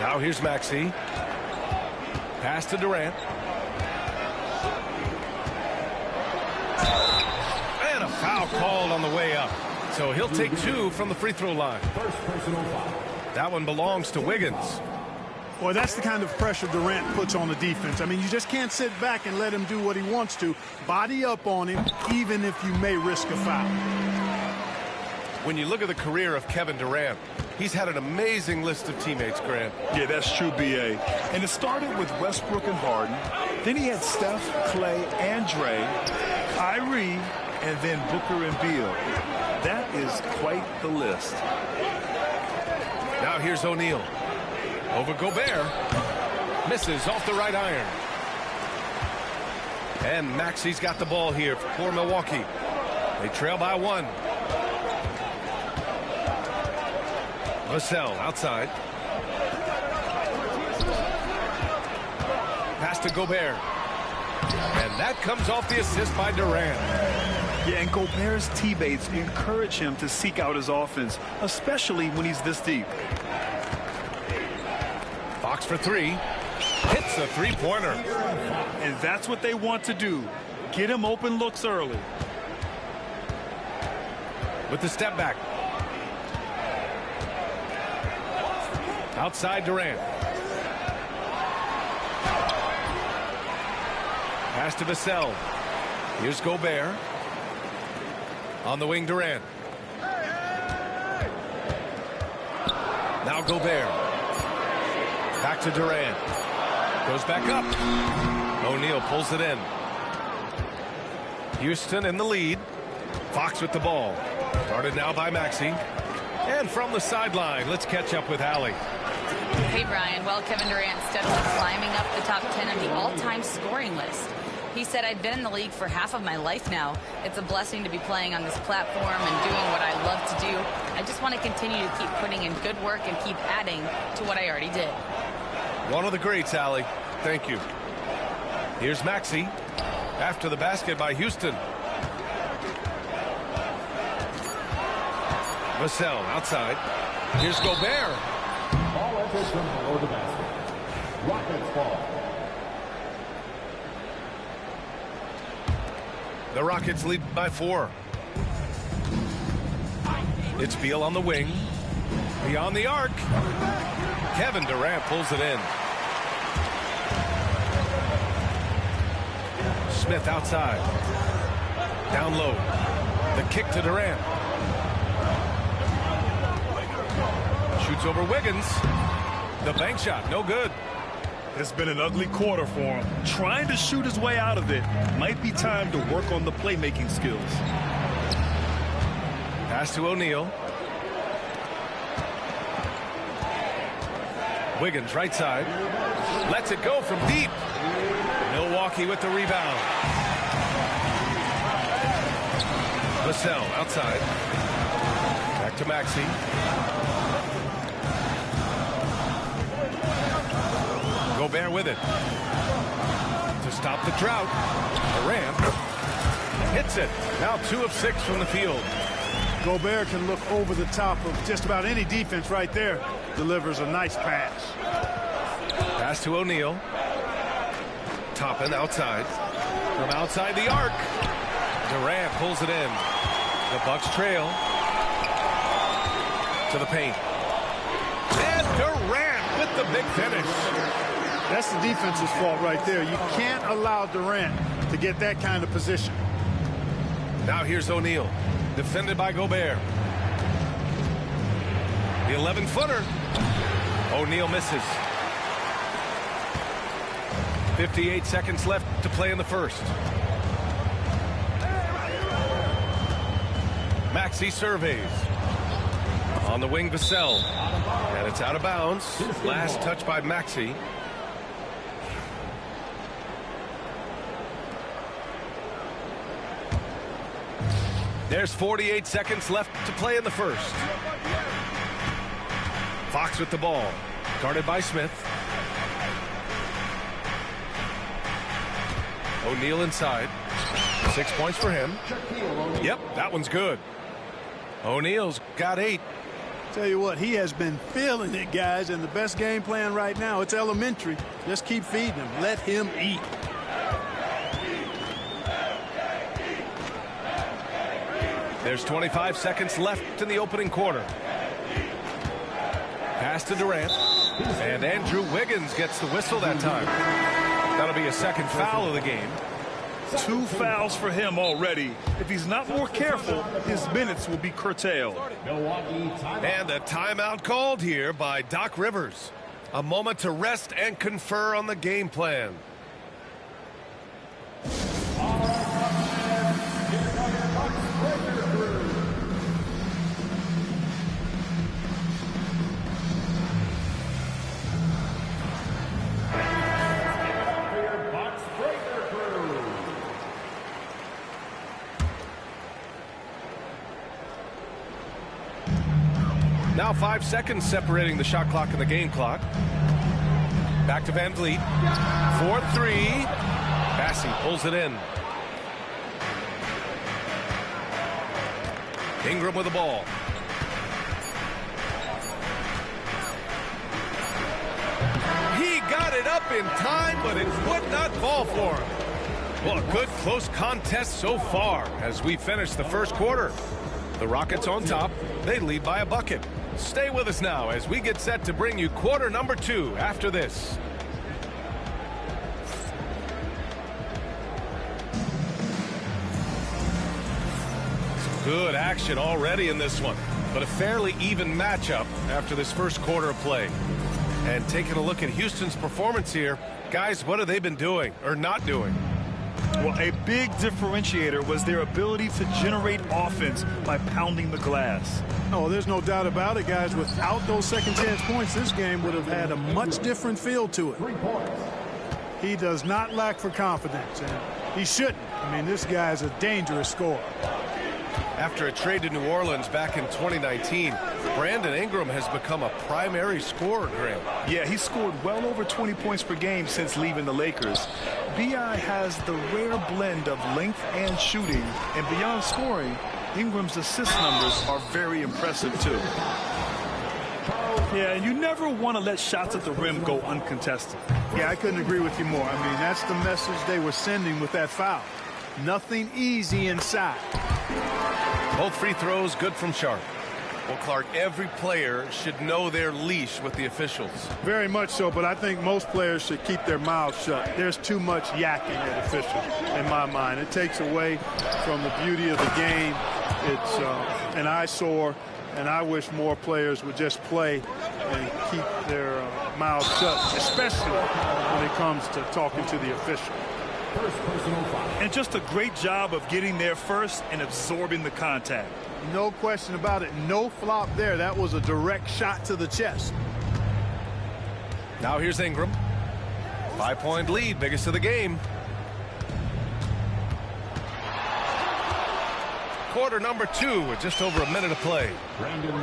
Now here's Maxey. Pass to Durant. And a foul called on the way up. So he'll take 2 from the free throw line. That one belongs to Wiggins. Well, that's the kind of pressure Durant puts on the defense. I mean, you just can't sit back and let him do what he wants to. Body up on him, even if you may risk a foul. When you look at the career of Kevin Durant, he's had an amazing list of teammates, Grant. Yeah, that's true, B.A. And it started with Westbrook and Harden. Then he had Steph, Clay, and Dre, Kyrie, and then Booker and Beal. That is quite the list. Now here's O'Neal. Over Gobert. Misses off the right iron. And Maxey's got the ball here for Milwaukee. They trail by 1. Vassell outside. Pass to Gobert. And that comes off the assist by Durant. Yeah, and Gobert's teammates encourage him to seek out his offense, especially when he's this deep. Fox for 3. Hits a three-pointer. And that's what they want to do. Get him open looks early. With the step back. Outside Durant. Pass to Vassell. Here's Gobert. On the wing, Durant. Now Gobert. Back to Durant. Goes back up. O'Neal pulls it in. Houston in the lead. Fox with the ball. Started now by Maxey. And from the sideline, let's catch up with Allie. Hey, Brian. Well, Kevin Durant steadily climbing up the top 10 of the all-time scoring list. He said, I've been in the league for half of my life now. It's a blessing to be playing on this platform and doing what I love to do. I just want to continue to keep putting in good work and keep adding to what I already did. One of the greats, Allie. Thank you. Here's Maxey. After the basket by Houston. Vassell outside. Here's Gobert. Ball enters from below the basket. Rockets ball. The Rockets lead by 4. It's Beal on the wing. Beyond the arc. Kevin Durant pulls it in. Smith outside. Down low. The kick to Durant. Shoots over Wiggins. The bank shot, no good. It's been an ugly quarter for him. Trying to shoot his way out of it. Might be time to work on the playmaking skills. Pass to O'Neal. Wiggins right side. Lets it go from deep. Milwaukee with the rebound. Vassell outside. Back to Maxey. Gobert with it. To stop the drought. Durant hits it. Now 2 of 6 from the field. Gobert can look over the top of just about any defense right there. Delivers a nice pass. Pass to O'Neal. Toppin outside. From outside the arc. Durant pulls it in. The Bucks trail. To the paint. And Durant with the big finish. That's the defense's fault right there. You can't allow Durant to get that kind of position. Now here's O'Neal. Defended by Gobert. The 11-footer. O'Neal misses. 58 seconds left to play in the first. Maxey surveys. On the wing, Vassell. And it's out of bounds. Last touch by Maxey. There's 48 seconds left to play in the first. Fox with the ball. Guarded by Smith. O'Neal inside. 6 points for him. Yep, that one's good. O'Neal's got 8. Tell you what, he has been feeling it, guys, and the best game plan right now, it's elementary. Just keep feeding him. Let him eat. There's 25 seconds left in the opening quarter. Pass to Durant. And Andrew Wiggins gets the whistle that time. That'll be a second foul of the game. 2 fouls for him already. If he's not more careful, his minutes will be curtailed. And a timeout called here by Doc Rivers. A moment to rest and confer on the game plan. Now 5 seconds separating the shot clock and the game clock. Back to Van Vliet. 4-3. Bassey pulls it in. Ingram with the ball. He got it up in time, but it would not fall for him. Well, a good close contest so far as we finish the first quarter. The Rockets on top. They lead by a bucket. Stay with us now as we get set to bring you quarter number 2 after this. Some good action already in this one, but a fairly even matchup after this first quarter of play. And taking a look at Houston's performance here, guys, what have they been doing or not doing? Well, a big differentiator was their ability to generate offense by pounding the glass. Oh, there's no doubt about it, guys. Without those second chance points, this game would have had a much different feel to it. He does not lack for confidence, and he shouldn't. I mean, this guy's a dangerous scorer. After a trade to New Orleans back in 2019, Brandon Ingram has become a primary scorer, Graham. Yeah, he scored well over 20 points per game since leaving the Lakers. B.I. has the rare blend of length and shooting, and beyond scoring, Ingram's assist numbers are very impressive, too. Yeah, and you never want to let shots at the rim go uncontested. Yeah, I couldn't agree with you more. I mean, that's the message they were sending with that foul. Nothing easy inside. Both free throws good from Sharp. Well, Clark, every player should know their leash with the officials. Very much so, but I think most players should keep their mouths shut. There's too much yakking at officials, in my mind. It takes away from the beauty of the game. It's an eyesore, and I wish more players would just play and keep their mouths shut, especially when it comes to talking to the official. And just a great job of getting there first and absorbing the contact. No question about it. No flop there. That was a direct shot to the chest. Now here's Ingram. 5-point lead, biggest of the game. Quarter number 2 with just over a minute to play.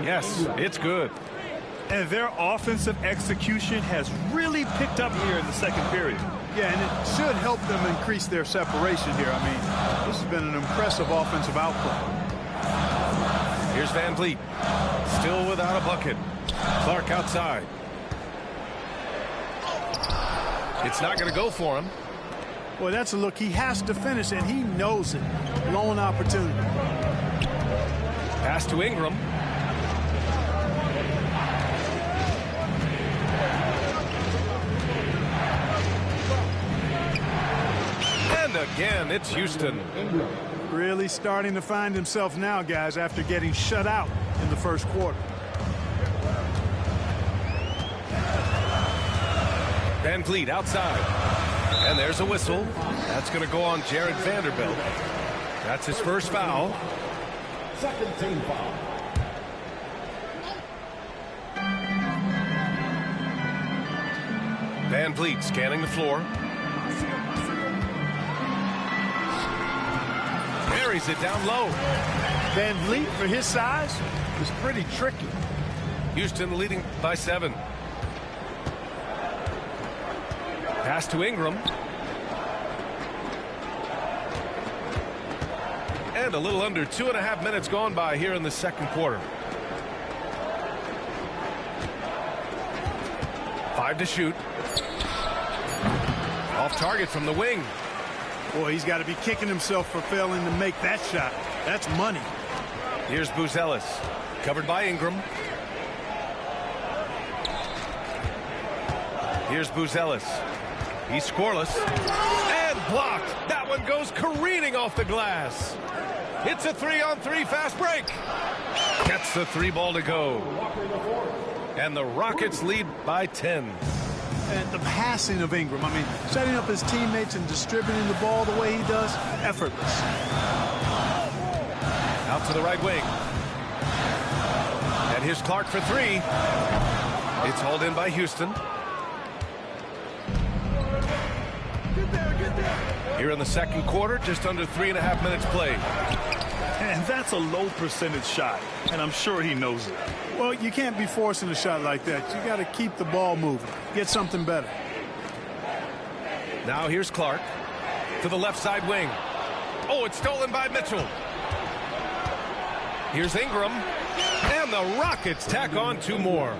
Yes, it's good. And their offensive execution has really picked up here in the second period. Yeah, and it should help them increase their separation here. I mean, this has been an impressive offensive output. Here's Van Vliet, still without a bucket. Clark outside. It's not going to go for him. Boy, that's a look. He has to finish, and he knows it. Lone opportunity. Pass to Ingram. And again, it's Houston. Really starting to find himself now, guys, after getting shut out in the first quarter. Van Vliet outside. And there's a whistle. That's going to go on Jared Vanderbilt. That's his first foul. Second team foul. Van Vliet scanning the floor. Buries it down low. Van Vliet, for his size, is pretty tricky. Houston leading by 7. Pass to Ingram. And a little under 2.5 minutes gone by here in the second quarter. 5 to shoot. Off target from the wing. Boy, he's got to be kicking himself for failing to make that shot. That's money. Here's Buzelis, covered by Ingram. Here's Buzelis. He's scoreless. And blocked. That one goes careening off the glass. It's a 3-on-3 fast break. Gets the 3 ball to go. And the Rockets lead by 10. And the passing of Ingram, I mean, setting up his teammates and distributing the ball the way he does, effortless. Out to the right wing. And here's Clark for 3. It's hauled in by Houston. Here in the second quarter, just under 3.5 minutes played. And that's a low percentage shot, and I'm sure he knows it. Well, you can't be forcing a shot like that. You got to keep the ball moving. Get something better. Now here's Clark to the left side wing. Oh, it's stolen by Mitchell. Here's Ingram. And the Rockets tack on 2 more.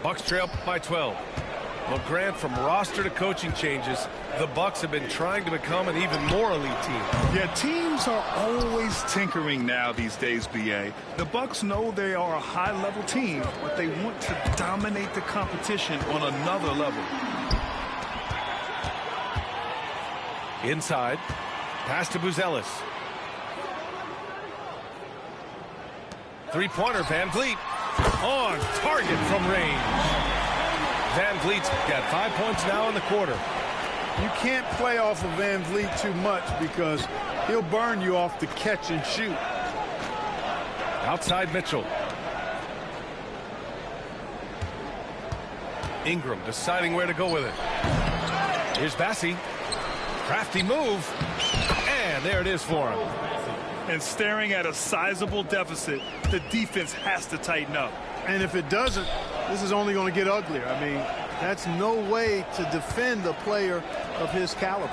Bucks trail by 12. Well, Grant, from roster to coaching changes, the Bucks have been trying to become an even more elite team. Yeah, teams are always tinkering now these days, B.A. The Bucks know they are a high-level team, but they want to dominate the competition on another level. Inside. Pass to Buzelis. 3-pointer, Van Vliet. On target from range. Van Vliet's got 5 points now in the quarter. You can't play off of Van Vliet too much because he'll burn you off the catch and shoot. Outside Mitchell. Ingram deciding where to go with it. Here's Bassey. Crafty move. And there it is for him. And staring at a sizable deficit, the defense has to tighten up. And if it doesn't, this is only going to get uglier. I mean, that's no way to defend a player of his caliber.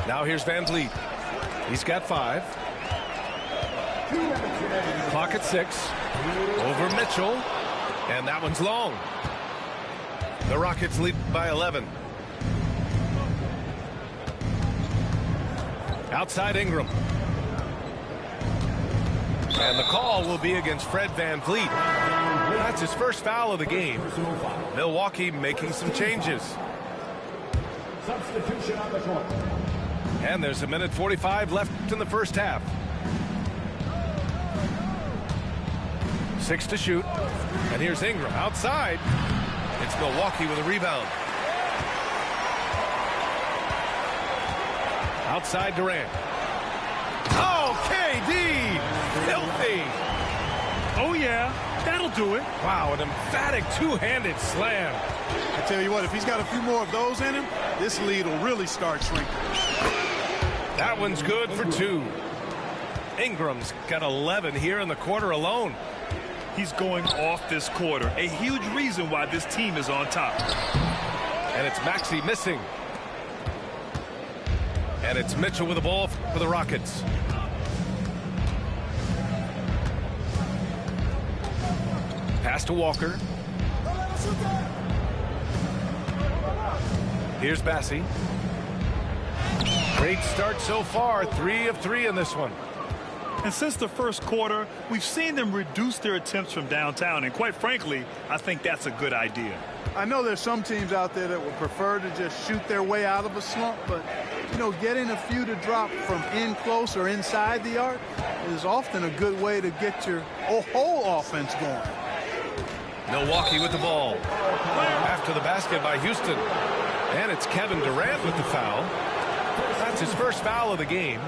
Now here's Van Vliet. He's got 5. Clock at 6. Over Mitchell. And that one's long. The Rockets lead by 11. Outside Ingram. And the call will be against Fred VanVleet. That's his first foul of the game. Milwaukee making some changes. Substitution on the court. And there's 1:45 left in the first half. 6 to shoot. And here's Ingram outside. It's Milwaukee with a rebound. Outside Durant. Oh, KD! Filthy! Oh, yeah. That'll do it. Wow, an emphatic two-handed slam. I tell you what, if he's got a few more of those in him, this lead will really start shrinking. That one's good for 2. Ingram's got 11 here in the quarter alone. He's going off this quarter. A huge reason why this team is on top. And it's Maxey missing. And it's Mitchell with the ball for the Rockets. Pass to Walker. Here's Bassey. Great start so far. 3 of 3 in this one. And since the first quarter, we've seen them reduce their attempts from downtown. And quite frankly, I think that's a good idea. I know there's some teams out there that would prefer to just shoot their way out of a slump, but, you know, getting a few to drop from in close or inside the arc is often a good way to get your whole offense going. Milwaukee with the ball. After the basket by Houston. And it's Kevin Durant with the foul. That's his first foul of the game.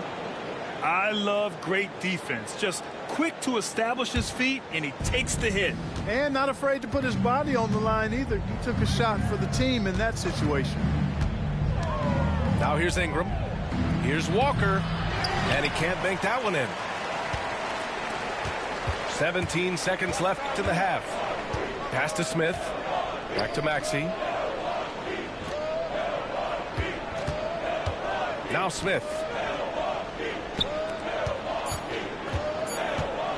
I love great defense. Just quick to establish his feet, and he takes the hit. And not afraid to put his body on the line either. He took a shot for the team in that situation. Now here's Ingram. Here's Walker. And he can't bank that one in. 17 seconds left in the half. Pass to Smith. Back to Maxey. Now Smith.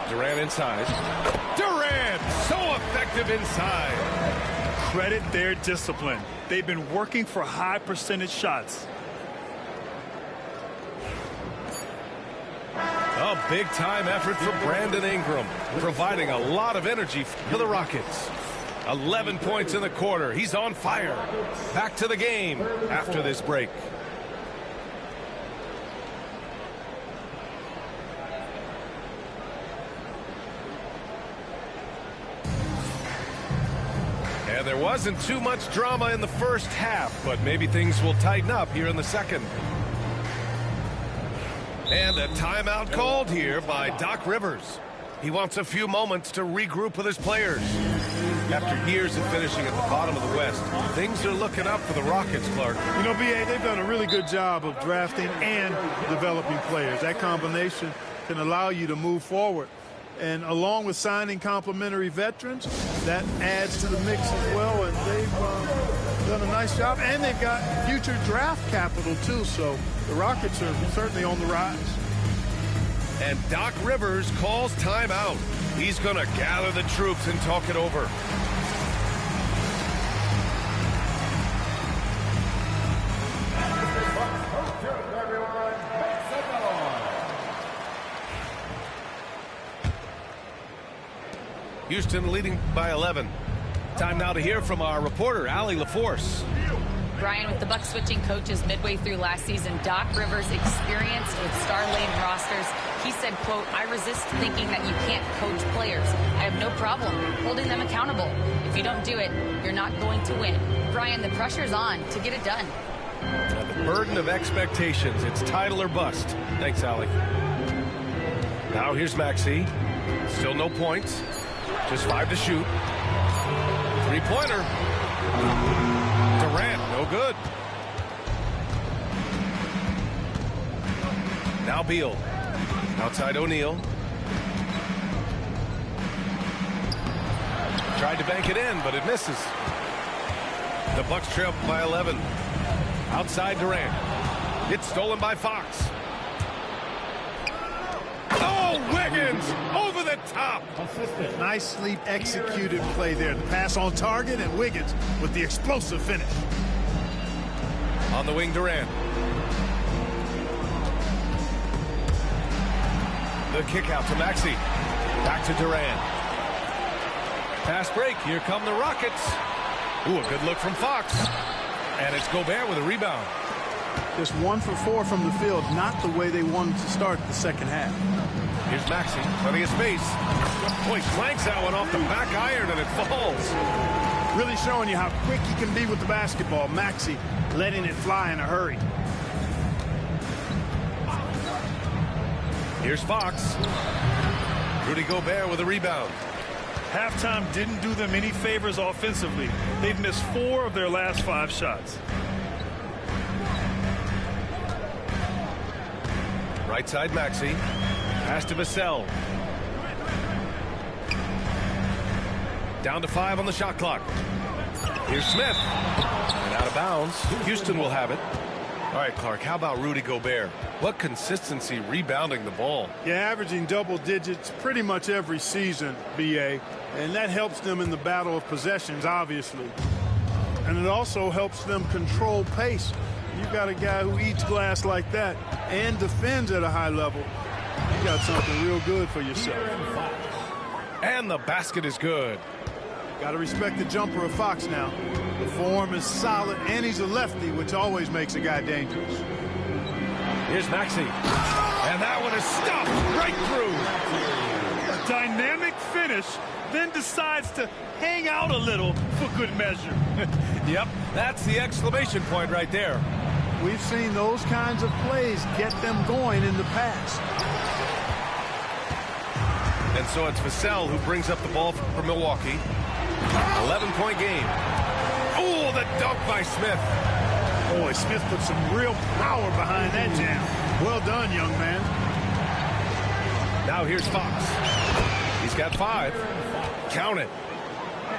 Durant inside. Durant! So effective inside. Credit their discipline. They've been working for high percentage shots. A big-time effort for Brandon Ingram, providing a lot of energy for the Rockets. 11 points in the quarter. He's on fire. Back to the game after this break. And there wasn't too much drama in the first half, but maybe things will tighten up here in the second. And a timeout called here by Doc Rivers. He wants a few moments to regroup with his players. After years of finishing at the bottom of the West, things are looking up for the Rockets, Clark. You know, B.A., they've done a really good job of drafting and developing players. That combination can allow you to move forward. And along with signing complementary veterans, that adds to the mix as well. And they've done a nice job. And they've got future draft capital, too. So the Rockets are certainly on the rise. And Doc Rivers calls timeout. He's going to gather the troops and talk it over. Houston leading by 11. Time now to hear from our reporter, Allie LaForce. Brian, with the Bucks switching coaches midway through last season, Doc Rivers experienced with star-laden rosters. He said, quote, "I resist thinking that you can't coach players. I have no problem holding them accountable. If you don't do it, you're not going to win." Brian, the pressure's on to get it done. The burden of expectations. It's title or bust. Thanks, Allie. Now here's Maxey. Still no points. Just 5 to shoot. Three-pointer. Durant, no good. Now Beal. Outside O'Neal. Tried to bank it in, but it misses. The Bucks trail by 11. Outside Durant. It's stolen by Fox. Oh, Wiggins over the top. Nicely executed play there. The pass on target, and Wiggins with the explosive finish. On the wing, Durant. The kick out to Maxey. Back to Durant. Fast break. Here come the Rockets. Ooh, a good look from Fox. And it's Gobert with a rebound. Just 1 for 4 from the field. Not the way they wanted to start the second half. Here's Maxey. Plenty of space. Boy, flanks that one off the back iron and it falls. Really showing you how quick he can be with the basketball. Maxey letting it fly in a hurry. Here's Fox. Rudy Gobert with a rebound. Halftime didn't do them any favors offensively. They've missed 4 of their last 5 shots. Right side Maxey. Pass to Vassell. Down to 5 on the shot clock. Here's Smith. And out of bounds. Houston will have it. All right, Clark, how about Rudy Gobert? What consistency rebounding the ball. Yeah, averaging double digits pretty much every season, BA. And that helps them in the battle of possessions, obviously. And it also helps them control pace. You've got a guy who eats glass like that and defends at a high level. You got something real good for yourself. And the basket is good. Got to respect the jumper of Fox now. The form is solid, and he's a lefty, which always makes a guy dangerous. Here's Maxey. And that one is stopped right through. A dynamic finish, then decides to hang out a little for good measure. Yep, that's the exclamation point right there. We've seen those kinds of plays get them going in the past. And so it's Vassell who brings up the ball for Milwaukee. 11-point game. Oh, the dunk by Smith. Boy, Smith put some real power behind that jam. Well done, young man. Now here's Fox. He's got 5. Count it.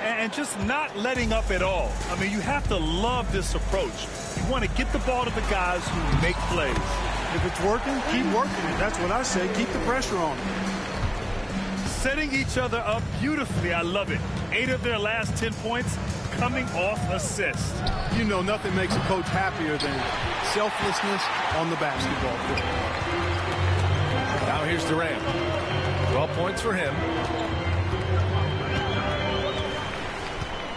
And just not letting up at all. I mean, you have to love this approach. You want to get the ball to the guys who make plays. If it's working, keep working it. That's what I say. Keep the pressure on them. Setting each other up beautifully. I love it. 8 of their last 10 points coming off assists. You know nothing makes a coach happier than selflessness on the basketball court. Now here's Durant. 12 points for him.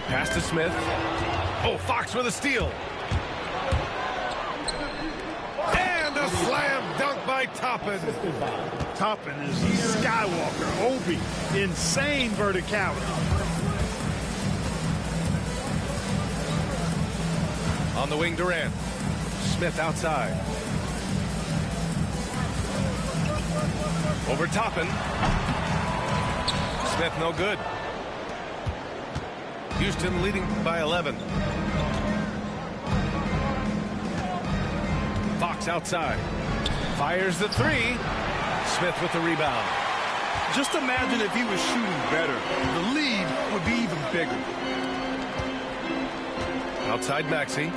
Pass to Smith. Oh, Fox with a steal. And a slam dunk by Toppin. Toppin is Skywalker, Obi, insane verticality. On the wing, Durant. Smith outside. Over Toppin. Smith no good. Houston leading by 11. Fox outside. Fires the 3. Smith with the rebound. Just imagine if he was shooting better. The lead would be even bigger. Outside Maxey.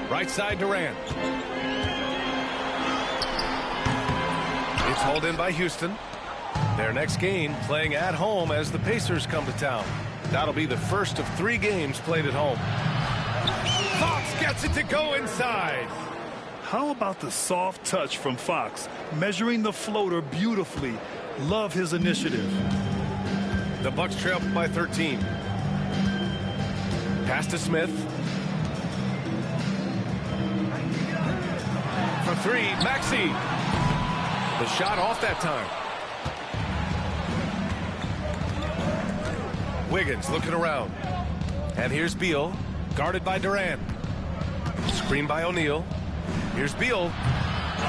Right side Durant. It's hauled in by Houston. Their next game playing at home as the Pacers come to town. That'll be the first of 3 games played at home. Fox gets it to go inside. How about the soft touch from Fox? Measuring the floater beautifully. Love his initiative. The Bucks trail by 13. Pass to Smith. For 3, Maxey. The shot off that time. Wiggins looking around. And here's Beal, guarded by Durant. Screen by O'Neal. Here's Beal.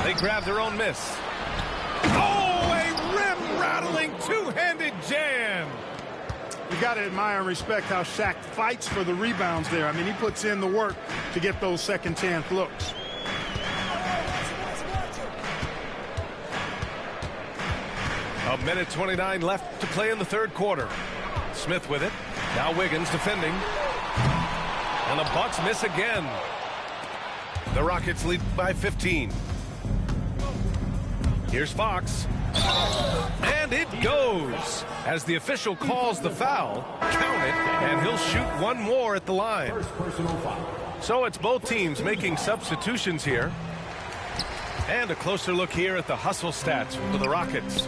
They grab their own miss. Oh, a rim-rattling two-handed jam. You got to admire and respect how Shaq fights for the rebounds there. I mean, he puts in the work to get those second-chance looks. A minute 29 left to play in the third quarter. Smith with it. Now Wiggins defending. And the Bucks miss again. The Rockets lead by 15. Here's Fox. And it goes. As the official calls the foul, count it, and he'll shoot one more at the line. So it's both teams making substitutions here. And a closer look here at the hustle stats for the Rockets.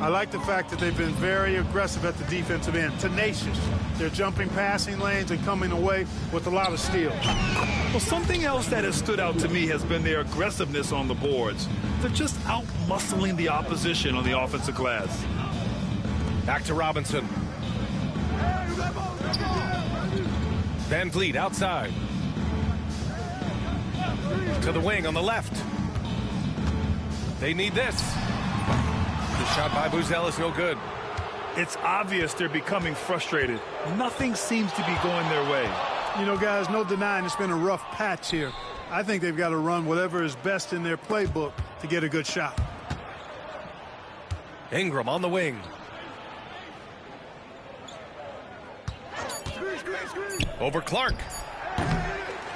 I like the fact that they've been very aggressive at the defensive end, tenacious. They're jumping passing lanes and coming away with a lot of steals. Well, something else that has stood out to me has been their aggressiveness on the boards. They're just out-muscling the opposition on the offensive glass. Back to Robinson. Van Vliet outside. To the wing on the left. They need this. The shot by Buzel is no good. It's obvious they're becoming frustrated. Nothing seems to be going their way. You know, guys, no denying it's been a rough patch here. I think they've got to run whatever is best in their playbook to get a good shot. Ingram on the wing. Over Clark.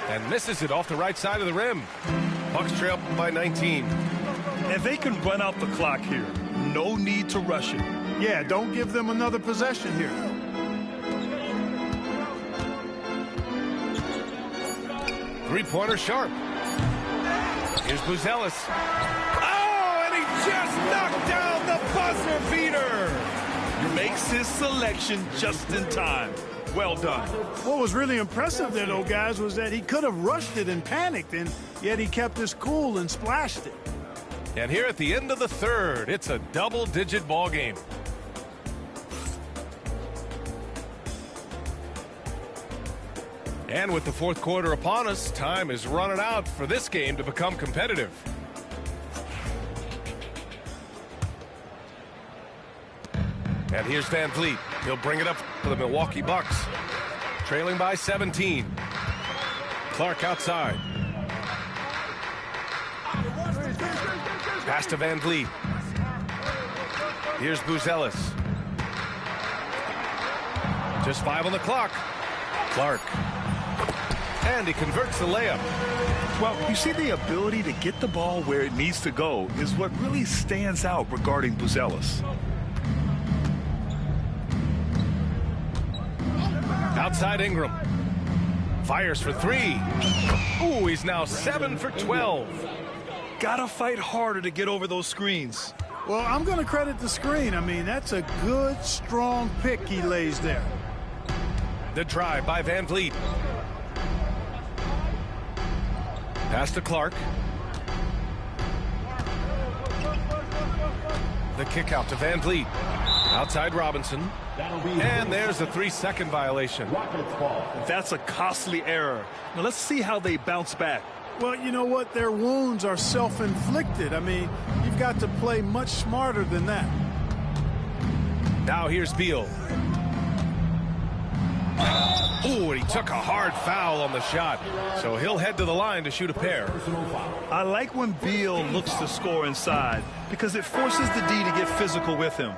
And misses it off the right side of the rim. Bucks trail by 19. And they can run out the clock here. No need to rush it. Yeah, don't give them another possession here. Three-pointer sharp. Here's Buzelis. Oh, and he just knocked down the buzzer beater. Makes his selection just in time. Well done. What was really impressive there, though, guys, was that he could have rushed it and panicked, and yet he kept his cool and splashed it. And here at the end of the third, it's a double-digit ball game. And with the fourth quarter upon us, time is running out for this game to become competitive. And here's Van Vliet. He'll bring it up for the Milwaukee Bucks. Trailing by 17. Clark outside. Pass to Van Vliet. Here's Buzelis. Just 5 on the clock. Clark. And he converts the layup. Well, you see, the ability to get the ball where it needs to go is what really stands out regarding Buzelis. Outside Ingram. Fires for 3. Ooh, he's now 7 for 12. Gotta fight harder to get over those screens. Well, I'm going to credit the screen. I mean, that's a good, strong pick he lays there. The drive by Van Vliet. Pass to Clark. The kick out to Van Vliet. Outside Robinson. And there's a 3-second violation. That's a costly error. Now let's see how they bounce back. Well, you know what? Their wounds are self-inflicted. I mean, you've got to play much smarter than that. Now here's Beal. Ooh, and he took a hard foul on the shot. So he'll head to the line to shoot a pair. I like when Beal looks to score inside because it forces the D to get physical with him.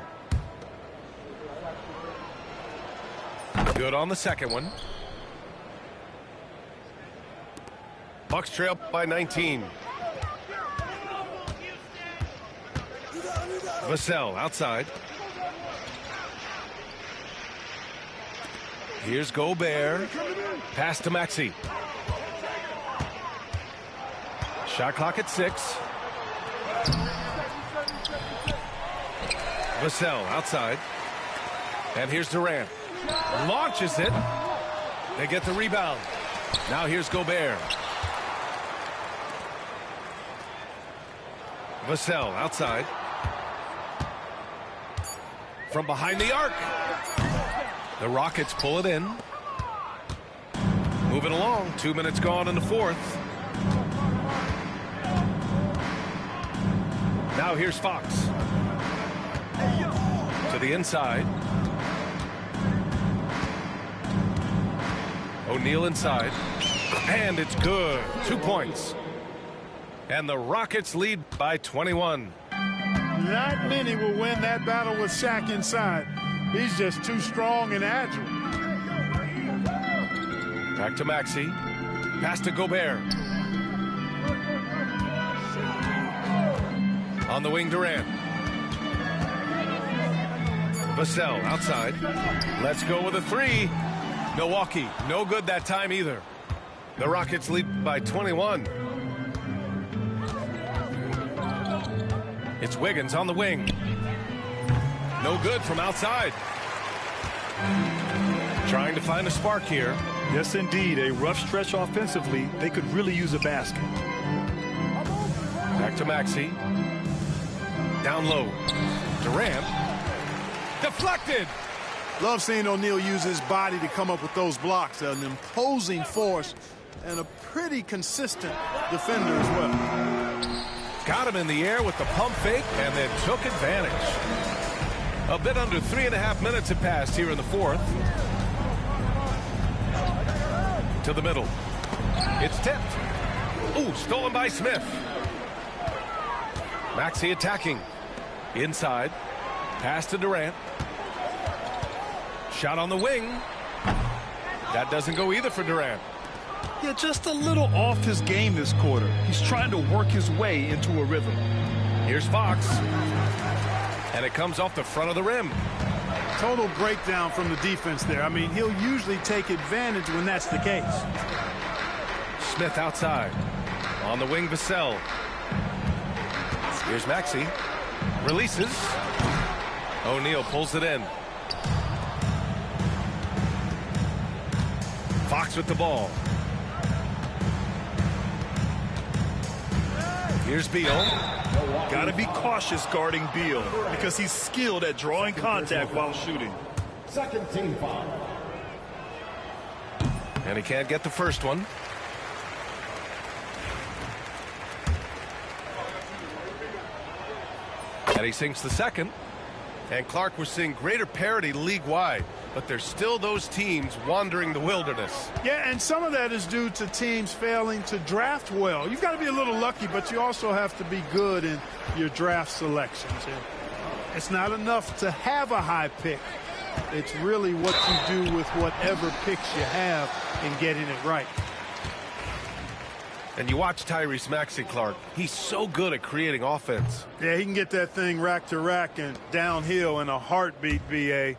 Good on the second one. Bucks trail by 19. Vassell outside. Here's Gobert. Pass to Maxey. Shot clock at 6. Vassell outside. And here's Durant. Launches it. They get the rebound. Now here's Gobert. Vassell outside. From behind the arc. The Rockets pull it in. Moving along. 2 minutes gone in the fourth. Now here's Fox. To the inside. O'Neal inside. And it's good. 2 points. And the Rockets lead by 21. Not many will win that battle with Shaq inside. He's just too strong and agile. Back to Maxey. Pass to Gobert. On the wing, Durant. Vassell outside. Let's go with a 3. Milwaukee, no good that time either. The Rockets lead by 21. It's Wiggins on the wing. No good from outside. Trying to find a spark here. Yes, indeed. A rough stretch offensively. They could really use a basket. Back to Maxey. Down low. Durant. Deflected. Love seeing O'Neal use his body to come up with those blocks. An imposing force and a pretty consistent defender as well. Got him in the air with the pump fake and then took advantage. A bit under 3.5 minutes have passed here in the fourth. To the middle. It's tipped. Ooh, stolen by Smith. Maxey attacking. Inside. Pass to Durant. Shot on the wing. That doesn't go either for Durant. Yeah, just a little off his game this quarter. He's trying to work his way into a rhythm. Here's Fox. And it comes off the front of the rim. Total breakdown from the defense there. I mean, he'll usually take advantage when that's the case. Smith outside. On the wing, Vassell. Here's Maxey. Releases. O'Neal pulls it in. Fox with the ball. Here's Beal. Got to be cautious guarding Beal because he's skilled at drawing contact while shooting. Second team foul. And he can't get the first one. And he sinks the second. And Clark, we're seeing greater parity league-wide, but there's still those teams wandering the wilderness. Yeah, and some of that is due to teams failing to draft well. You've got to be a little lucky, but you also have to be good in your draft selections. It's not enough to have a high pick. It's really what you do with whatever picks you have and getting it right. And you watch Tyrese Maxey, Clark. He's so good at creating offense. Yeah, he can get that thing rack to rack and downhill in a heartbeat, BA.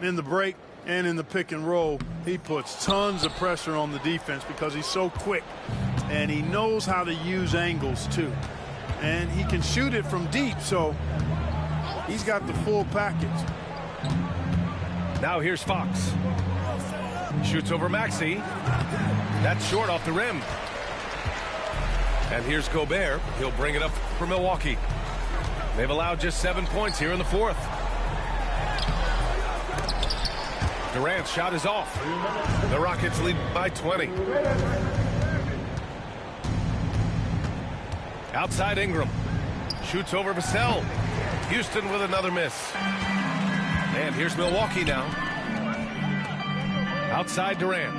In the break and in the pick and roll, he puts tons of pressure on the defense because he's so quick. And he knows how to use angles, too. And he can shoot it from deep, so he's got the full package. Now here's Fox. Shoots over Maxey. That's short off the rim. And here's Gobert. He'll bring it up for Milwaukee. They've allowed just 7 points here in the fourth. Durant's shot is off. The Rockets lead by 20. Outside Ingram. Shoots over Vassell. Houston with another miss. And here's Milwaukee now. Outside Durant.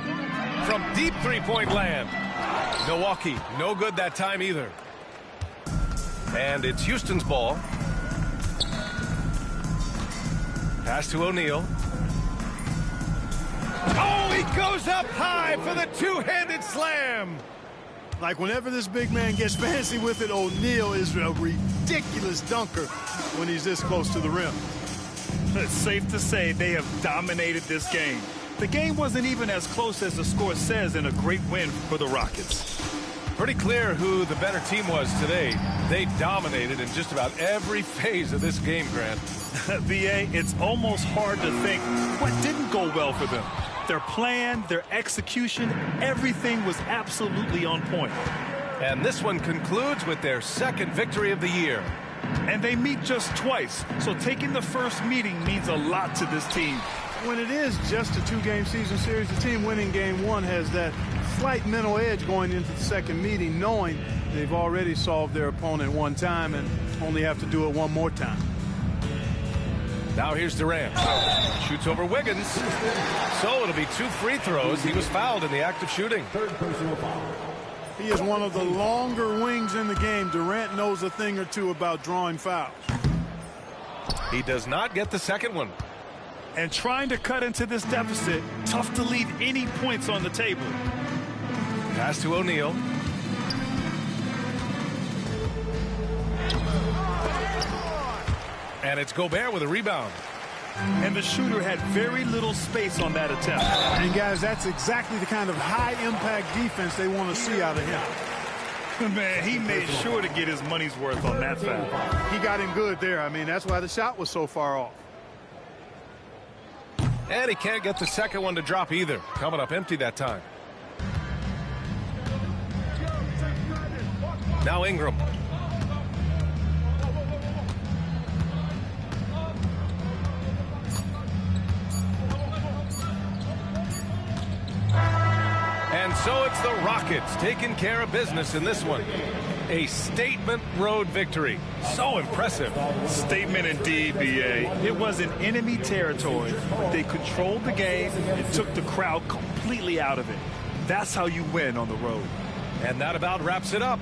From deep three-point land. Milwaukee, no good that time either. And it's Houston's ball. Pass to O'Neal. Oh, he goes up high for the two-handed slam. Like whenever this big man gets fancy with it, O'Neal is a ridiculous dunker when he's this close to the rim. It's safe to say they have dominated this game. The game wasn't even as close as the score says in a great win for the Rockets. Pretty clear who the better team was today. They dominated in just about every phase of this game, Grant. VA, it's almost hard to think what didn't go well for them. Their plan, their execution, everything was absolutely on point. And this one concludes with their second victory of the year. And they meet just twice, so taking the first meeting means a lot to this team. When it is just a two-game season series, the team winning game one has that slight mental edge going into the second meeting, knowing they've already solved their opponent one time and only have to do it one more time. Now here's Durant. Shoots over Wiggins. So it'll be 2 free throws. He was fouled in the act of shooting. Third personal foul. He is one of the longer wings in the game. Durant knows a thing or two about drawing fouls. He does not get the second one. And trying to cut into this deficit, tough to leave any points on the table. Pass to O'Neal. And it's Gobert with a rebound. And the shooter had very little space on that attempt. And guys, that's exactly the kind of high-impact defense they want to see out of him. Man, he made sure to get his money's worth on that foul. He got him good there. I mean, that's why the shot was so far off. And he can't get the second one to drop either. Coming up empty that time. Now Ingram. And so it's the Rockets taking care of business in this one. A statement road victory. So impressive. Statement indeed, B.A. It wasn't enemy territory, but they controlled the game and took the crowd completely out of it. That's how you win on the road. And that about wraps it up.